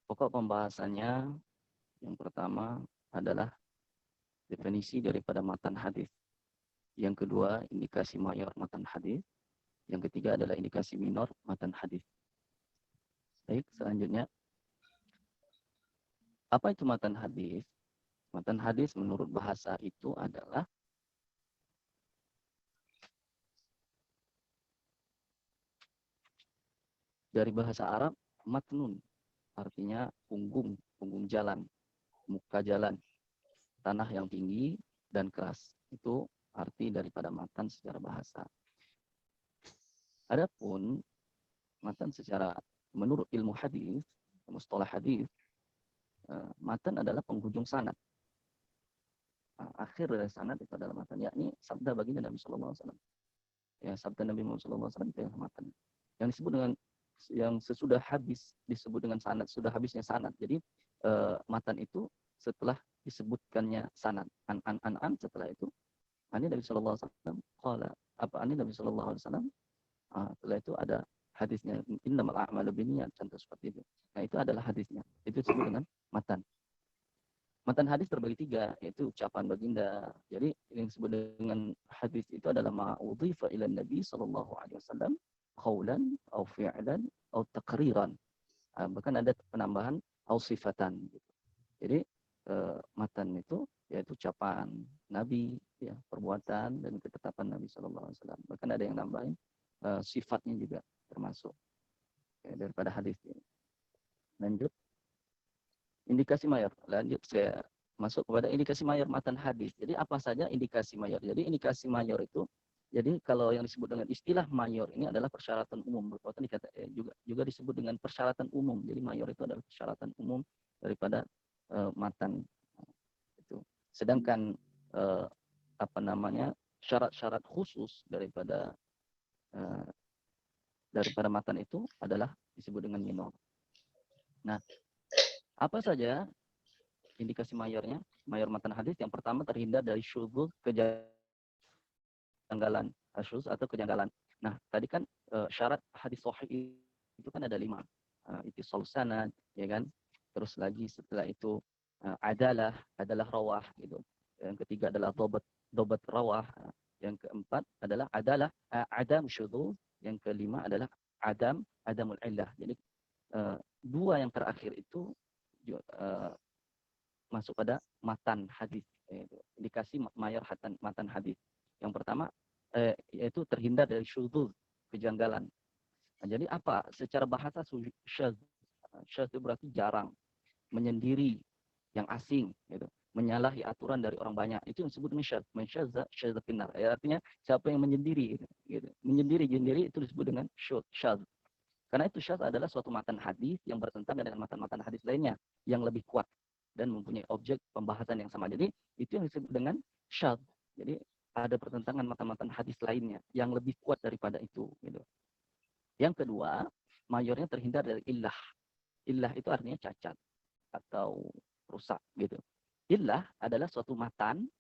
Pokok pembahasannya yang pertama adalah definisi daripada matan hadis. Yang kedua, indikasi mayor matan hadis. Yang ketiga adalah indikasi minor matan hadis. Baik, selanjutnya. Apa itu matan hadis? Matan hadis menurut bahasa itu adalah dari bahasa Arab matnun, artinya punggung jalan, muka jalan, tanah yang tinggi dan keras. Itu arti daripada matan secara bahasa. Adapun matan secara menurut ilmu hadis, mustalah hadis, matan adalah penghujung sanad. Akhir dari sanad itu adalah matan, yakni sabda baginda Nabi Sallallahu Alaihi Wasallam. Ya, sabda Nabi Muhammad Sallallahu Alaihi Wasallam itu yang matan. Yang disebut dengan yang sesudah habis disebut dengan sanad, sudah habisnya sanad. Jadi matan itu setelah disebutkannya sanad, an setelah itu ani Nabi Sallallahu Alaihi Wasallam qala, apa ani Nabi Sallallahu Alaihi Wasallam, setelah itu ada hadisnya, innamal a'malu binniyat, contoh seperti itu. Nah, itu adalah hadisnya. Itu disebut dengan matan. Matan hadis terbagi tiga, yaitu ucapan baginda. Jadi yang disebut dengan hadis itu adalah ma'udhifa ila Nabi Sallallahu Alaihi Wasallam qaulan au fi'lan au taqriran. Bahkan ada penambahan au sifatan gitu. Jadi matan itu yaitu ucapan Nabi, ya, perbuatan dan ketetapan Nabi Sallallahu Alaihi Wasallam. Bahkan ada yang nambahin sifatnya juga termasuk, ya, daripada hadis ini. Lanjut. Indikasi mayor. Lanjut saya masuk kepada indikasi mayor matan hadis. Jadi apa saja indikasi mayor? Jadi indikasi mayor itu, jadi kalau yang disebut dengan istilah mayor ini adalah persyaratan umum. Berkaitan juga disebut dengan persyaratan umum. Jadi mayor itu adalah persyaratan umum daripada matan itu. Sedangkan apa namanya syarat-syarat khusus daripada matan itu adalah disebut dengan minor. Nah, apa saja indikasi mayornya? Mayor matan hadis yang pertama terhindar dari syudzuz, kejanggalan, syudzuz atau kejanggalan. Nah, tadi kan syarat hadis sahih itu kan ada 5. Ittisal sanad, ya kan? Terus lagi setelah itu adalah rawah gitu. Yang ketiga adalah dobat rawah. Yang keempat adalah adam syudzuz. Yang kelima adalah adamul illah. Jadi 2 yang terakhir itu masuk pada matan hadis, indikasi mayor matan hadis. Yang pertama yaitu terhindar dari syudzuz, kejanggalan. Nah, jadi apa? Secara bahasa syadz itu berarti jarang, menyendiri, yang asing, gitu. Menyalahi aturan dari orang banyak. Itu yang disebut dengan syadz. Syadz finnar. Artinya siapa yang menyendiri, gitu. Menyendiri itu disebut dengan syadz. Karena itu syadz adalah suatu matan hadis yang bertentangan dengan matan-matan hadis lainnya yang lebih kuat dan mempunyai objek pembahasan yang sama. Jadi itu yang disebut dengan syadz. Jadi ada pertentangan matan-matan hadis lainnya yang lebih kuat daripada itu. Gitu. Yang kedua, mayornya terhindar dari illah. Illah itu artinya cacat atau rusak. Gitu. Illah adalah suatu matan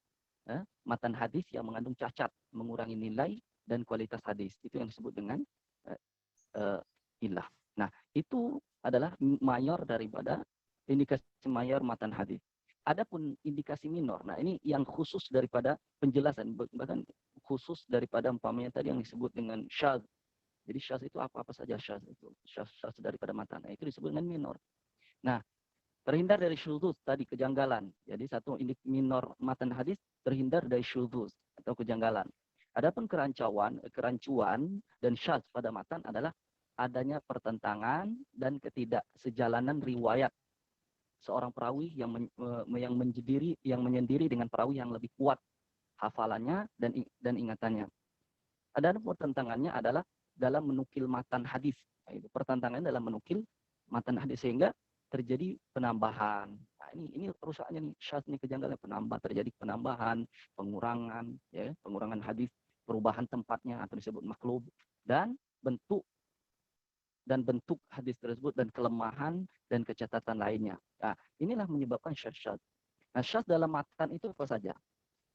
hadis yang mengandung cacat, mengurangi nilai dan kualitas hadis. Itu yang disebut dengan illah. Nah, itu adalah mayor daripada indikasi mayor matan hadis. Adapun indikasi minor, nah ini yang khusus daripada penjelasan, bahkan khusus daripada umpamanya tadi yang disebut dengan syadz. Jadi syadz itu apa saja syadz itu, syadz daripada matan. Nah, itu disebut dengan minor. Nah, terhindar dari syudzuz tadi, kejanggalan. Jadi satu minor matan hadis terhindar dari syudzuz atau kejanggalan. Adapun kerancuan dan syadz pada matan adalah adanya pertentangan dan ketidaksejalanan riwayat seorang perawi yang menyendiri dengan perawi yang lebih kuat hafalannya dan ingatannya. Adapun pertentangannya adalah dalam menukil matan hadis. Itu pertentangannya dalam menukil matan hadis sehingga terjadi penambahan. Nah, ini rusaknya nih, syadz nih, kejanggalan, terjadi penambahan, pengurangan hadis, perubahan tempatnya atau disebut maklub, dan bentuk hadis tersebut dan kelemahan dan kecatatan lainnya. Nah, inilah menyebabkan syadz. Nah, syadz dalam matan itu apa saja?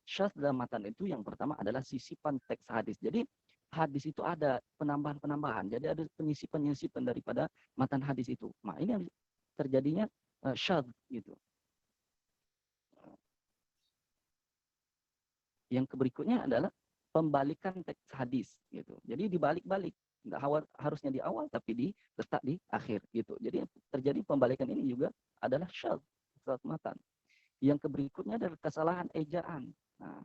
Syadz dalam matan itu yang pertama adalah sisipan teks hadis. Jadi hadis itu ada penambahan-penambahan. Jadi ada penyisipan daripada matan hadis itu. Nah, ini yang terjadinya syadz gitu. Yang berikutnya adalah pembalikan teks hadis gitu. Jadi dibalik-balik. Nggak harusnya di awal tapi letak di akhir gitu. Jadi terjadi pembalikan ini juga adalah syadz matan. Yang berikutnya adalah kesalahan ejaan. Nah,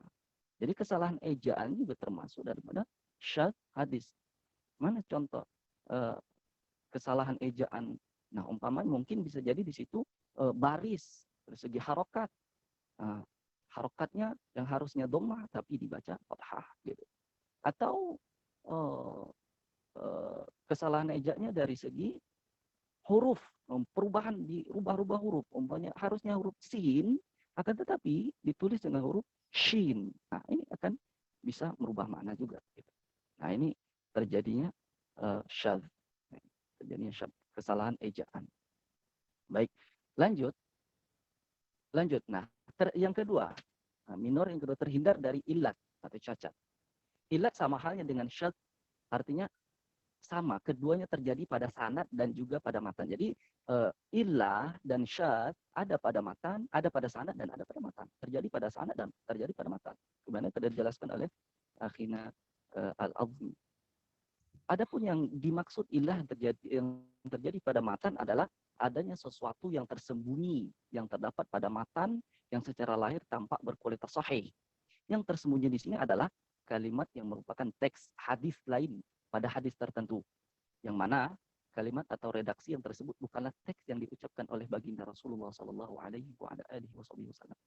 jadi kesalahan ejaan juga termasuk daripada syadz hadis. Mana contoh kesalahan ejaan? Nah, umpamanya mungkin bisa jadi di situ baris dari segi harokat. Harokatnya yang harusnya dhammah tapi dibaca fathah gitu. Atau kesalahan ejaknya dari segi huruf, perubahan dirubah-rubah huruf. Umpamanya harusnya huruf sin, akan tetapi ditulis dengan huruf shin. Nah, ini akan bisa merubah makna juga. Gitu. Nah, ini terjadinya syadz. Terjadinya syadz, kesalahan ejaan. Baik, lanjut. Nah, yang kedua, minor yang kedua terhindar dari illat atau cacat. Illat sama halnya dengan syadz, artinya sama, keduanya terjadi pada sanad dan juga pada matan. Jadi illah dan syadz ada pada matan, ada pada sanad dan ada pada matan. Terjadi pada sanad dan terjadi pada matan. Kemudian sudah dijelaskan oleh akhina al-azmi. Adapun yang dimaksud illah yang terjadi pada matan adalah adanya sesuatu yang tersembunyi yang terdapat pada matan yang secara lahir tampak berkualitas sahih. Yang tersembunyi di sini adalah kalimat yang merupakan teks hadis lain pada hadis tertentu. Yang mana kalimat atau redaksi yang tersebut bukanlah teks yang diucapkan oleh baginda Rasulullah Shallallahu Alaihi Wasallam.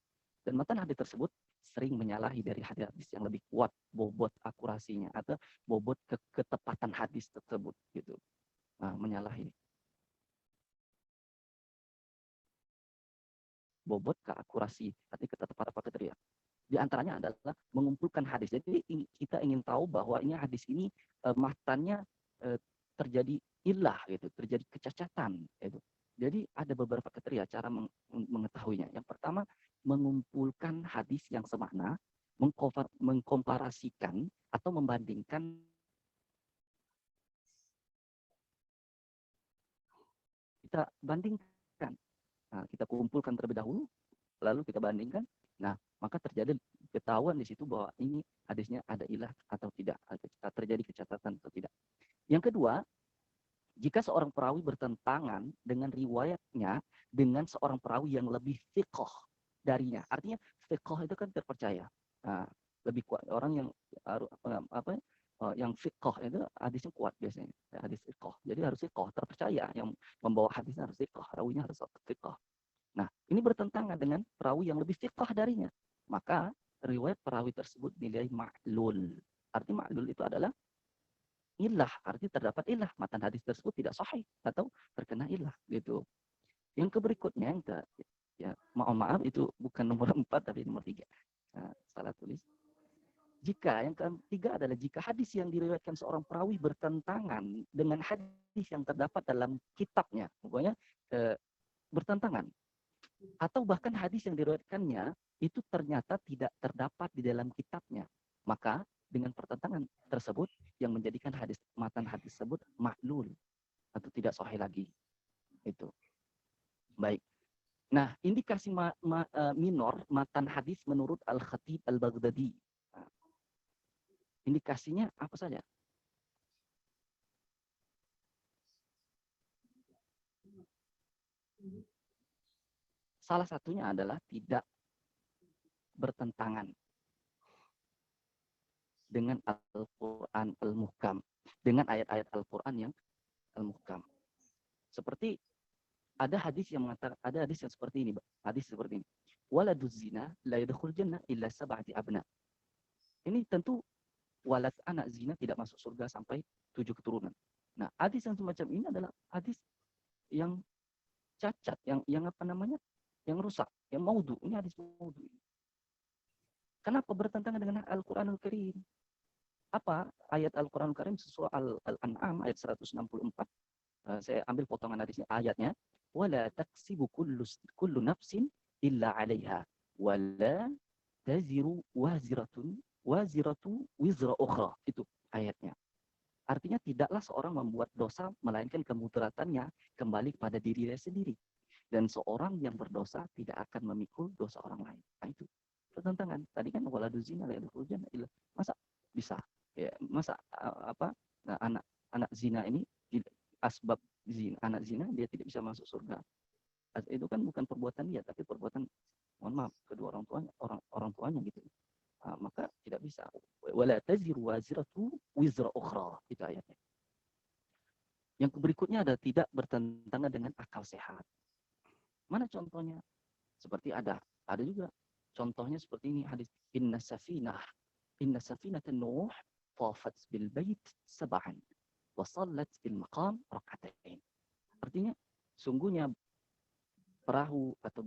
Dan matan hadis tersebut sering menyalahi dari hadis yang lebih kuat bobot akurasinya atau bobot ketepatan hadis tersebut gitu. Nah, menyalahi bobot keakurasi, arti ketepatan apa kriteria. Di antaranya adalah mengumpulkan hadis. Jadi kita ingin tahu bahwa ini hadis ini matannya terjadi ilah gitu, terjadi kecacatan gitu. Jadi ada beberapa kriteria cara mengetahuinya. Yang pertama, mengumpulkan hadis yang semakna, mengkomparasikan atau membandingkan kita bandingkan. Nah, kita kumpulkan terlebih dahulu, lalu kita bandingkan. Nah, maka terjadi ketahuan di situ bahwa ini hadisnya ada ilah atau tidak, terjadi kecacatan atau tidak. Yang kedua, jika seorang perawi bertentangan dengan riwayatnya dengan seorang perawi yang lebih fiqh darinya. Artinya fiqh itu kan terpercaya. Nah, lebih kuat orang yang yang fiqh itu hadisnya kuat biasanya, hadis fiqh. Jadi harus fiqh, terpercaya, yang membawa hadisnya harus fiqh, rawinya harus fiqh. Nah, ini bertentangan dengan perawi yang lebih fiqh darinya. Maka riwayat perawi tersebut dinilai ma'lul. Arti ma'lul itu adalah ilah, arti terdapat ilah, matan hadis tersebut tidak sahih atau terkena ilah gitu. Yang berikutnya ya mohon maaf itu bukan nomor 4 tapi nomor 3. Nah, salah tulis. Yang ketiga adalah jika hadis yang diriwayatkan seorang perawi bertentangan dengan hadis yang terdapat dalam kitabnya, pokoknya bertentangan, atau bahkan hadis yang diriwayatkannya itu ternyata tidak terdapat di dalam kitabnya, maka dengan pertentangan tersebut yang menjadikan matan hadis tersebut ma'lul atau tidak sahih lagi. Itu. Baik. Nah, indikasi minor matan hadis menurut Al-Khatib Al-Baghdadi. Indikasinya apa saja? Salah satunya adalah tidak bertentangan dengan Al-Quran Al-Muhkam, dengan ayat-ayat Al-Quran yang Al-Muhkam. Seperti ada hadis yang mengatakan, ada hadis yang seperti ini, hadis seperti ini. Waladuz zina la yadkhul jannah illa sab'ati abna. Ini tentu walad anak zina tidak masuk surga sampai 7 keturunan. Nah, hadis yang semacam ini adalah hadis yang cacat, yang apa namanya? Yang rusak, yang maudhu. Ini hadis maudhu. Kenapa bertentangan dengan Al-Qur'anul Karim? Apa ayat Al-Qur'anul Karim surah Al-An'am ayat 164? Saya ambil potongan hadisnya, ayatnya. Wala taksibu kullu nafsin illa 'alaiha wala taziru waziratu wizra ukhra. Itu ayatnya. Artinya tidaklah seorang membuat dosa melainkan kemudaratannya kembali kepada dirinya sendiri. Dan seorang yang berdosa tidak akan memikul dosa orang lain. Nah, itu pertentangan. Tadi kan waladuz zina la yadkhulul jannah illa. Masa bisa? Ya, masa anak zina ini asbab zina, anak zina dia tidak bisa masuk surga. Itu kan bukan perbuatan dia, tapi perbuatan, mohon maaf, kedua orang tuanya gitu. Maka tidak bisa. Wala taziru waziratu wizra ukhra. Itu ayatnya. Yang berikutnya adalah tidak bertentangan dengan akal sehat. Mana contohnya? Seperti ada juga contohnya seperti ini hadis inna safinatan Nuh tafat bil bait sab'an wa sallat bil maqam rak'atain. Artinya sungguhnya perahu atau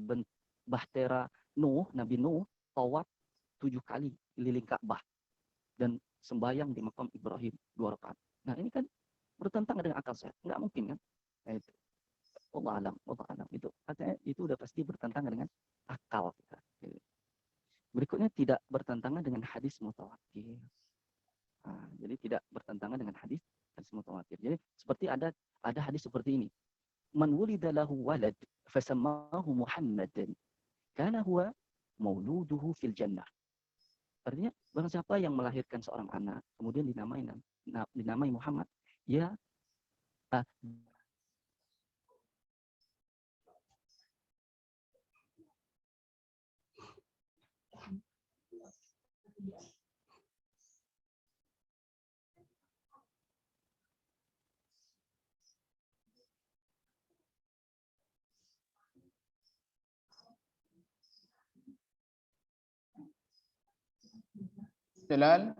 bahtera Nuh, Nabi Nuh tawaf 7 kali keliling Ka'bah dan sembahyang di makam Ibrahim 2 rakaat. Nah, ini kan bertentangan dengan akal sehat. Enggak mungkin kan? Nah, itu. Allah alam. Itu artinya itu udah pasti bertentangan dengan akal kita. Berikutnya tidak bertentangan dengan hadis mutawatir. Nah, jadi tidak bertentangan dengan hadis mutawatir. Jadi seperti ada hadis seperti ini. Man wulida lahu walad fasammahu Muhammadan kana huwa mauluduhu fil jannah. Artinya barang siapa yang melahirkan seorang anak kemudian dinamai Muhammad, ya Jalal,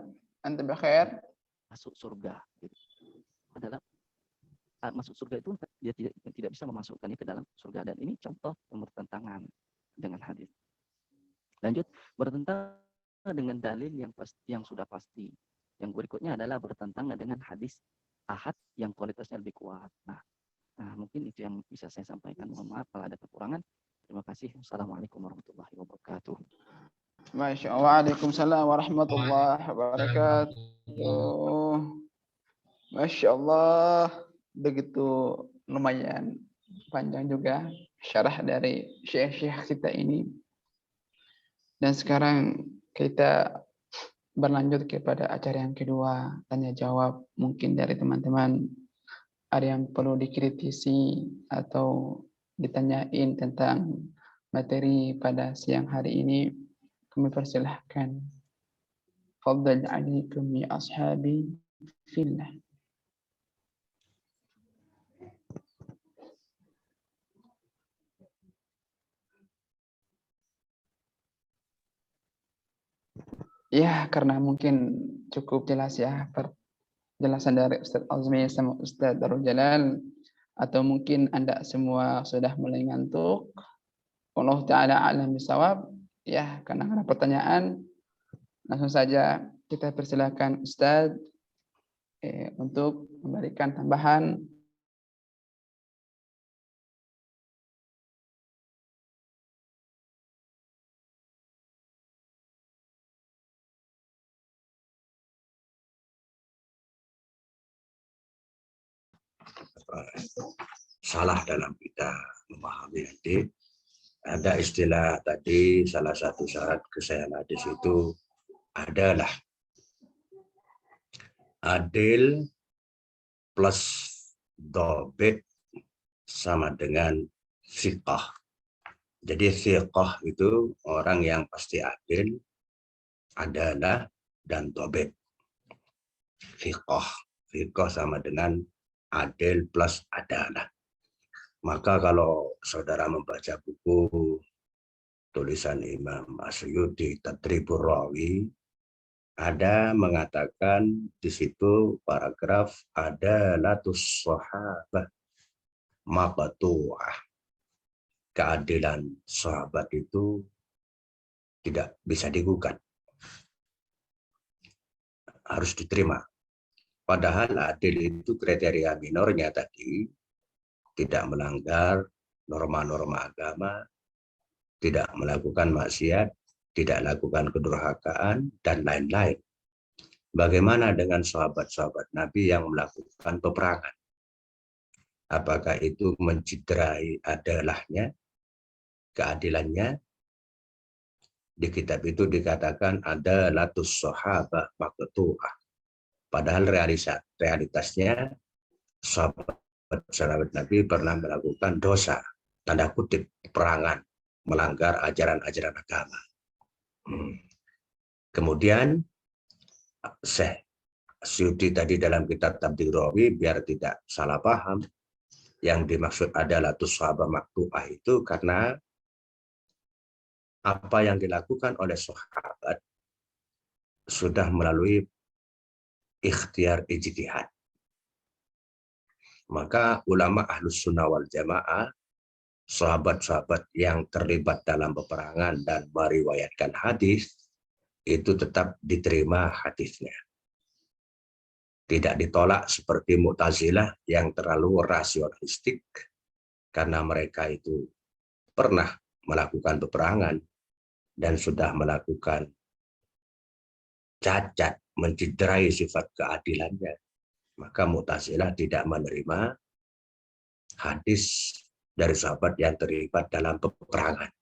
anta bikhair? masuk surga. Gitu. Adalah masuk surga itu dia tidak bisa memasukkannya ke dalam surga, dan ini contoh yang bertentangan dengan hadis. Lanjut, bertentangan dengan dalil yang sudah pasti. Yang berikutnya adalah bertentangan dengan hadis ahad yang kualitasnya lebih kuat. Nah, mungkin itu yang bisa saya sampaikan. Mohon maaf kalau ada kekurangan. Terima kasih. Wassalamualaikum warahmatullahi wabarakatuh. Masya Allah. Waalaikumsalam warahmatullahi wabarakatuh. Masya Allah. Begitu lumayan panjang juga syarah dari syekh-syekh kita ini. Dan sekarang kita berlanjut kepada acara yang kedua, tanya jawab. Mungkin dari teman-teman ada yang perlu dikritisi atau ditanyain tentang materi pada siang hari ini, kami persilahkan. Fadhal alaikum ya ashabi fillah. Ya, karena mungkin cukup jelas ya penjelasan dari Ustaz Azmi sama Ustaz Darul Jalal, atau mungkin Anda semua sudah mulai ngantuk. Allah Ta'ala a'lam bishawab. Ya, karena ada pertanyaan, langsung saja kita persilakan Ustaz untuk memberikan tambahan. Salah dalam kita memahami nanti. Ada istilah tadi, salah satu syarat kesahihan hadis itu adalah adil plus dobit sama dengan thiqah. Jadi thiqah itu orang yang pasti adil, adalah, dan dobit. Thiqah sama dengan adil plus adalah. Maka kalau saudara membaca buku tulisan Imam Asyuyuti Tadribur Rawi, ada mengatakan di situ paragraf adalatus sahabah maqtu'ah. Keadilan sahabat itu tidak bisa digugat, harus diterima. Padahal adil itu kriteria minornya tadi tidak melanggar norma-norma agama, tidak melakukan maksiat, tidak lakukan kedurhakaan, dan lain-lain. Bagaimana dengan sahabat-sahabat Nabi yang melakukan peperangan? Apakah itu menciderai adalahnya, keadilannya? Di kitab itu dikatakan adalatus sahabah maqtu'ah. Padahal realitasnya sahabat Nabi pernah melakukan dosa, tanda kutip, peperangan, melanggar ajaran-ajaran agama. Kemudian Syekh Asyuyuti tadi dalam kitab Tadribur Rawi, biar tidak salah paham, yang dimaksud adalah sahabat maqtu'ah itu karena apa yang dilakukan oleh sahabat sudah melalui ikhtiar ijtihad. Maka ulama Ahlus Sunnah wal Jamaah, sahabat-sahabat yang terlibat dalam peperangan dan meriwayatkan hadis, itu tetap diterima hadisnya. Tidak ditolak seperti Mu'tazilah yang terlalu rasionalistik, karena mereka itu pernah melakukan peperangan dan sudah melakukan cacat, menciderai sifat keadilannya. Maka Mu'tazilah tidak menerima hadis dari sahabat yang terlibat dalam peperangan.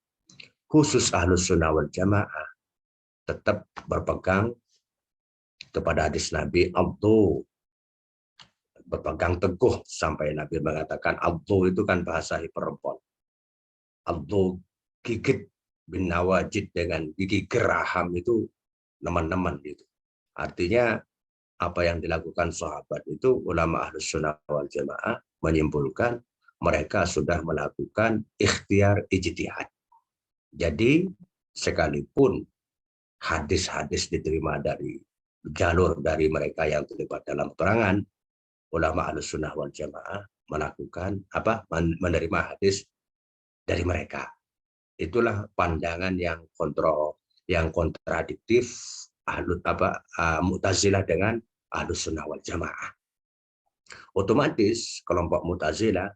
Khusus Ahlus Sunnah wal Jamaah tetap berpegang kepada hadis Nabi, abdu, berpegang teguh sampai Nabi mengatakan abdu itu kan bahasa hiperempon. Abdu gigit bin nawajid dengan gigi geraham itu teman-teman itu. Artinya apa yang dilakukan sahabat itu ulama Ahlus Sunnah wal Jamaah menyimpulkan mereka sudah melakukan ikhtiar ijtihad. Jadi sekalipun hadis-hadis diterima dari jalur dari mereka yang terlibat dalam peperangan, ulama Ahlussunnah wal Jamaah melakukan menerima hadis dari mereka. Itulah pandangan yang kontradiktif Mu'tazilah dengan Ahlussunnah wal Jamaah. Otomatis kelompok Mu'tazilah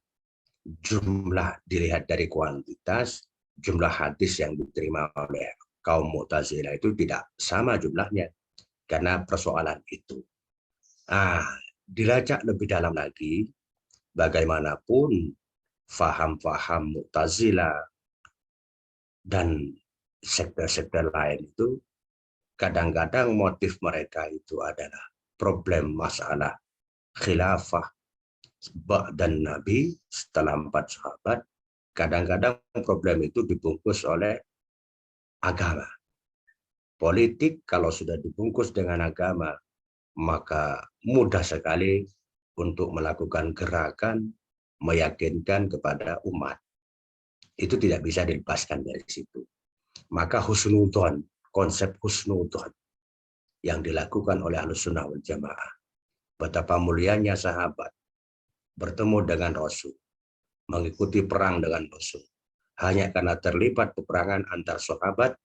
jumlah dilihat dari kuantitas, jumlah hadis yang diterima oleh kaum Mu'tazilah itu tidak sama jumlahnya karena persoalan itu. Dilacak lebih dalam lagi, bagaimanapun faham-faham Mu'tazilah dan sektor-sektor lain itu kadang-kadang motif mereka itu adalah problem masalah khilafah dan Nabi setelah 4 sahabat. Kadang-kadang problem itu dibungkus oleh agama. Politik kalau sudah dibungkus dengan agama, maka mudah sekali untuk melakukan gerakan meyakinkan kepada umat. Itu tidak bisa dilepaskan dari situ. Maka husnudzon, konsep husnudzon yang dilakukan oleh Ahlussunnah wal Jamaah. Betapa mulianya sahabat bertemu dengan Rasul, mengikuti perang dengan Rasul. Hanya karena terlibat peperangan antar sahabat,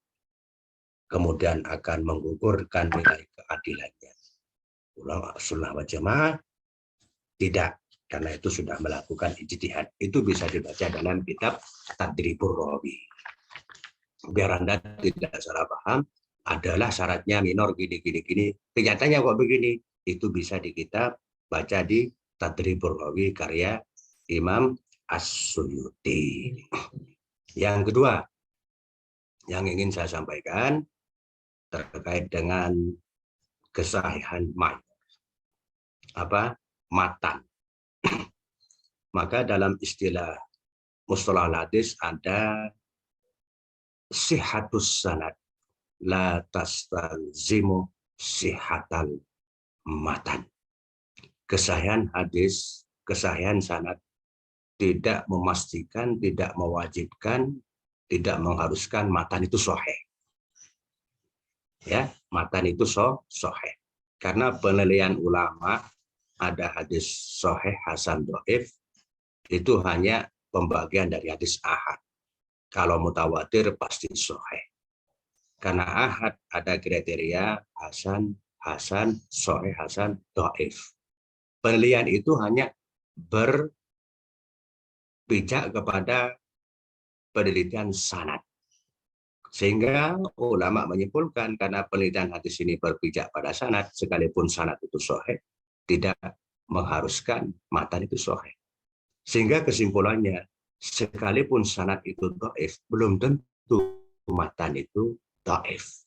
kemudian akan menggugurkan nilai keadilannya. Ulama Ahlussunnah wal Jamaah tidak, karena itu sudah melakukan ijtihad. Itu bisa dibaca dalam kitab Tadribur Rawi. Biar Anda tidak salah paham, adalah syaratnya minor gini. Kenyataannya kok begini? Itu bisa di kitab baca di Tadribur Rawi karya Imam As-Suyuti. Yang kedua yang ingin saya sampaikan terkait dengan kesahihan matan. Maka dalam istilah mustalah hadis ada sihhatus sanad la tastalzimu sihhatal matan. Kesahihan hadis, kesahihan sanad tidak memastikan, tidak mewajibkan, tidak mengharuskan matan itu sahih. Ya, matan itu sahih. Karena penilaian ulama ada hadis sahih, hasan, dhaif itu hanya pembagian dari hadis ahad. Kalau mutawatir pasti sahih. Karena ahad ada kriteria hasan, sahih, hasan, dhaif. Penilaian itu hanya berpijak kepada penelitian sanad. Sehingga ulama menyimpulkan karena penelitian hadis ini berpijak pada sanad, sekalipun sanad itu sahih, tidak mengharuskan matan itu sahih. Sehingga kesimpulannya, sekalipun sanad itu dhaif, belum tentu matan itu dhaif.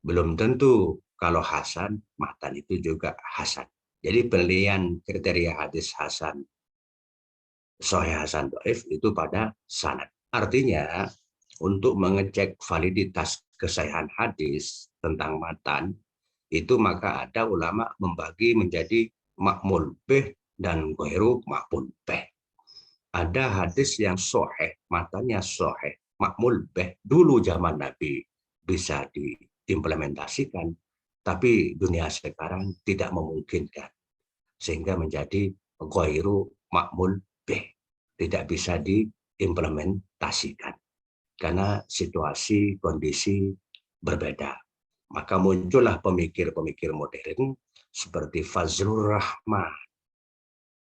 Belum tentu kalau hasan, matan itu juga hasan. Jadi penilaian kriteria hadis hasan, sahih, hasan, dhaif itu pada sanad. Artinya, untuk mengecek validitas kesahihan hadis tentang matan, itu maka ada ulama membagi menjadi maqbul bih dan ghairu maqbul bih. Ada hadis yang sahih, matanya sahih, maqbul bih dulu zaman Nabi bisa diimplementasikan, tapi dunia sekarang tidak memungkinkan. Sehingga menjadi ghairu maqbul bih, tidak bisa diimplementasikan. Karena situasi, kondisi berbeda. Maka muncullah pemikir-pemikir modern seperti Fazlur Rahman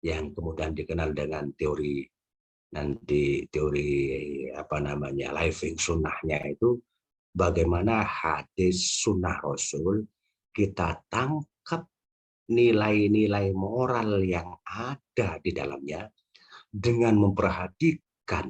yang kemudian dikenal dengan teori living sunnahnya itu bagaimana hadis sunnah Rasul kita tangkap nilai-nilai moral yang ada di dalamnya dengan memperhatikan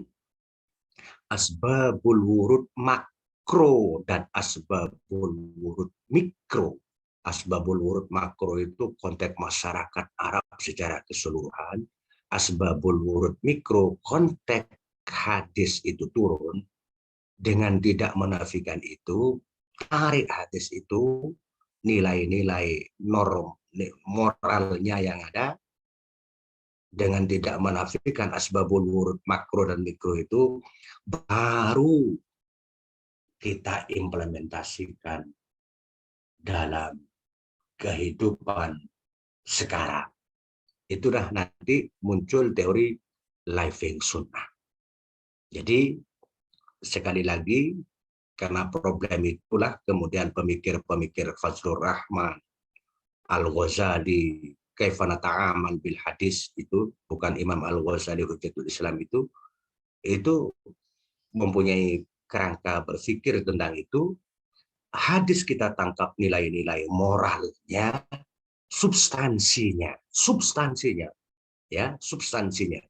asbabul wurud makro dan asbabul wurud mikro. Asbabul wurud makro itu konteks masyarakat Arab secara keseluruhan. Asbabul wurud mikro konteks hadis itu turun. Dengan tidak menafikan itu, tarik hadis itu, nilai-nilai norm moralnya yang ada, dengan tidak menafikan asbabul wurud makro dan mikro itu, baru kita implementasikan dalam kehidupan sekarang. Itulah nanti muncul teori living sunnah. Jadi sekali lagi, karena problem itulah kemudian pemikir-pemikir Fazlur Rahman, Al-Ghazali, Kaifa nata'amal bil hadis, itu bukan Imam Al-Ghazali Hujjatul Islam, itu mempunyai kerangka berpikir tentang itu. Hadis kita tangkap nilai-nilai moralnya, substansinya, ya, substansinya,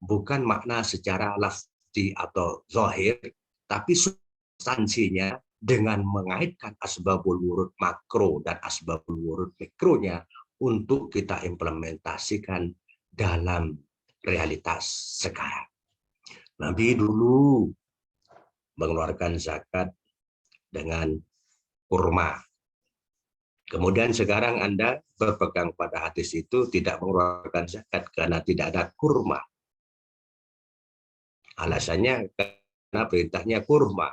bukan makna secara lafzi atau zahir, tapi substansinya dengan mengaitkan asbabul wurud makro dan asbabul wurud mikronya untuk kita implementasikan dalam realitas sekarang. Nabi dulu mengeluarkan zakat dengan kurma. Kemudian sekarang Anda berpegang pada hadis itu tidak mengeluarkan zakat karena tidak ada kurma. Alasannya karena perintahnya kurma.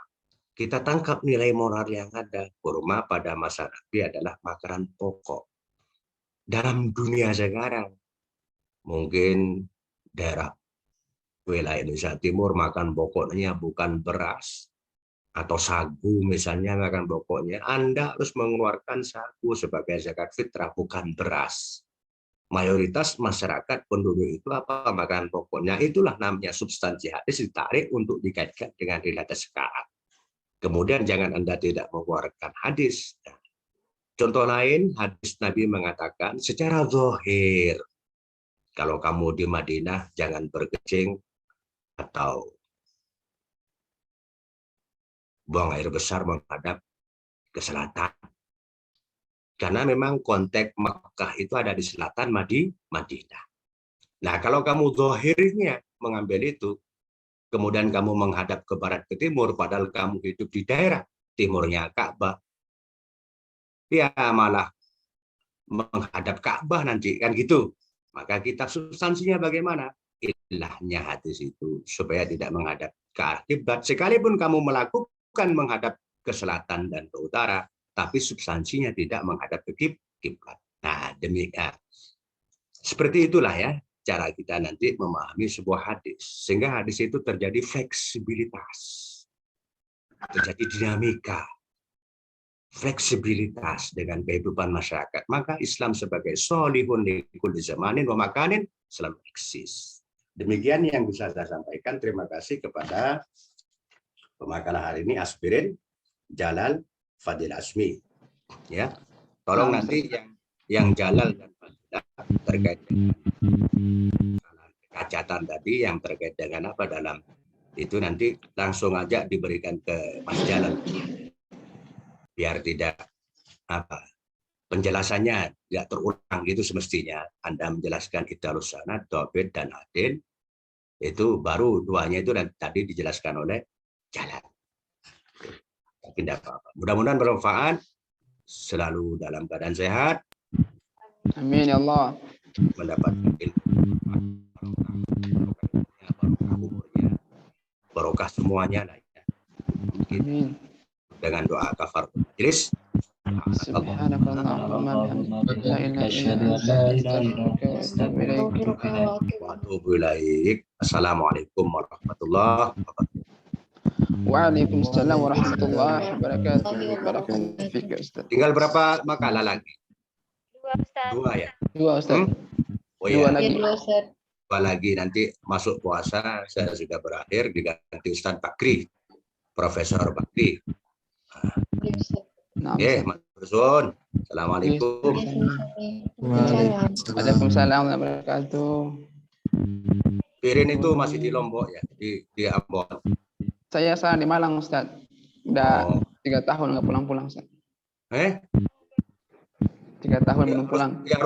Kita tangkap nilai moral yang ada. Kurma pada masa Nabi adalah makanan pokok. Dalam dunia sekarang, mungkin daerah wilayah Indonesia Timur makan pokoknya bukan beras atau sagu misalnya, makan pokoknya. Anda harus mengeluarkan sagu sebagai zakat fitrah, bukan beras. Mayoritas masyarakat penduduk itu apa? Makan pokoknya. Itulah namanya substansi hadis ditarik untuk dikaitkan dengan realitas sekarang. Kemudian jangan Anda tidak mengeluarkan hadis. Contoh lain, hadis Nabi mengatakan secara zahir, kalau kamu di Madinah jangan berkecing atau buang air besar menghadap ke selatan. Karena memang konteks Makkah itu ada di selatan Madinah. Nah, kalau kamu zahirnya mengambil itu, kemudian kamu menghadap ke barat ke timur, padahal kamu hidup di daerah timurnya Ka'bah, ya malah menghadap Ka'bah nanti, kan gitu. Maka kita substansinya bagaimana? Ilahnya hadis itu supaya tidak menghadap ke kiblat. Sekalipun kamu melakukan menghadap ke selatan dan ke utara, tapi substansinya tidak menghadap ke kiblat. Nah, demikian. Seperti itulah ya cara kita nanti memahami sebuah hadis, sehingga hadis itu terjadi fleksibilitas, terjadi dinamika, fleksibilitas dengan kehidupan masyarakat. Maka Islam sebagai sholihun li kulli zamanin wa makanin selalu eksis. Demikian yang bisa saya sampaikan. Terima kasih kepada pemakalah hari ini, Aspirin Jalal Fadil Asmi. Ya, tolong nanti yang Jalal dan Fadilah terkait dengan kacatan tadi yang terkait dengan apa dalam itu, nanti langsung aja diberikan ke Mas Jalal biar tidak apa penjelasannya tidak terulang gitu. Semestinya Anda menjelaskan Idalus Sanad, Dobit dan Adil, itu baru duanya itu tadi dijelaskan oleh Jalal. Tapi tidak apa-apa. Mudah-mudahan bermanfaat, selalu dalam keadaan sehat. Amin ya Allah. Mendapat barokah semuanya lah ya. Amin. Dengan doa kafar majlis. Subhanakallahumma bihamdika la ilaha illa anta astaghfiruka wa atubu ilaik. Assalamualaikum warahmatullahi wabarakatuh. Waalaikumsalam warahmatullahi wabarakatuh. Barakallahu fiik Ustaz. Tinggal berapa makalah lagi? Dua ya? Dua Ustaz. Oh Dua ya, lagi. dua lagi. Nanti masuk puasa saya sudah berakhir, diganti Ustaz Bakri, Profesor Bakri. Nah, Mas Rusun. Assalamualaikum. Waalaikumsalam warahmatullahi wabarakatuh. Pirin itu masih di Lombok ya, di Ambon. Saya sekarang di Malang Ustaz. Udah 3 tahun nggak pulang-pulang Ustaz. 3 tahun belum pulang. Yang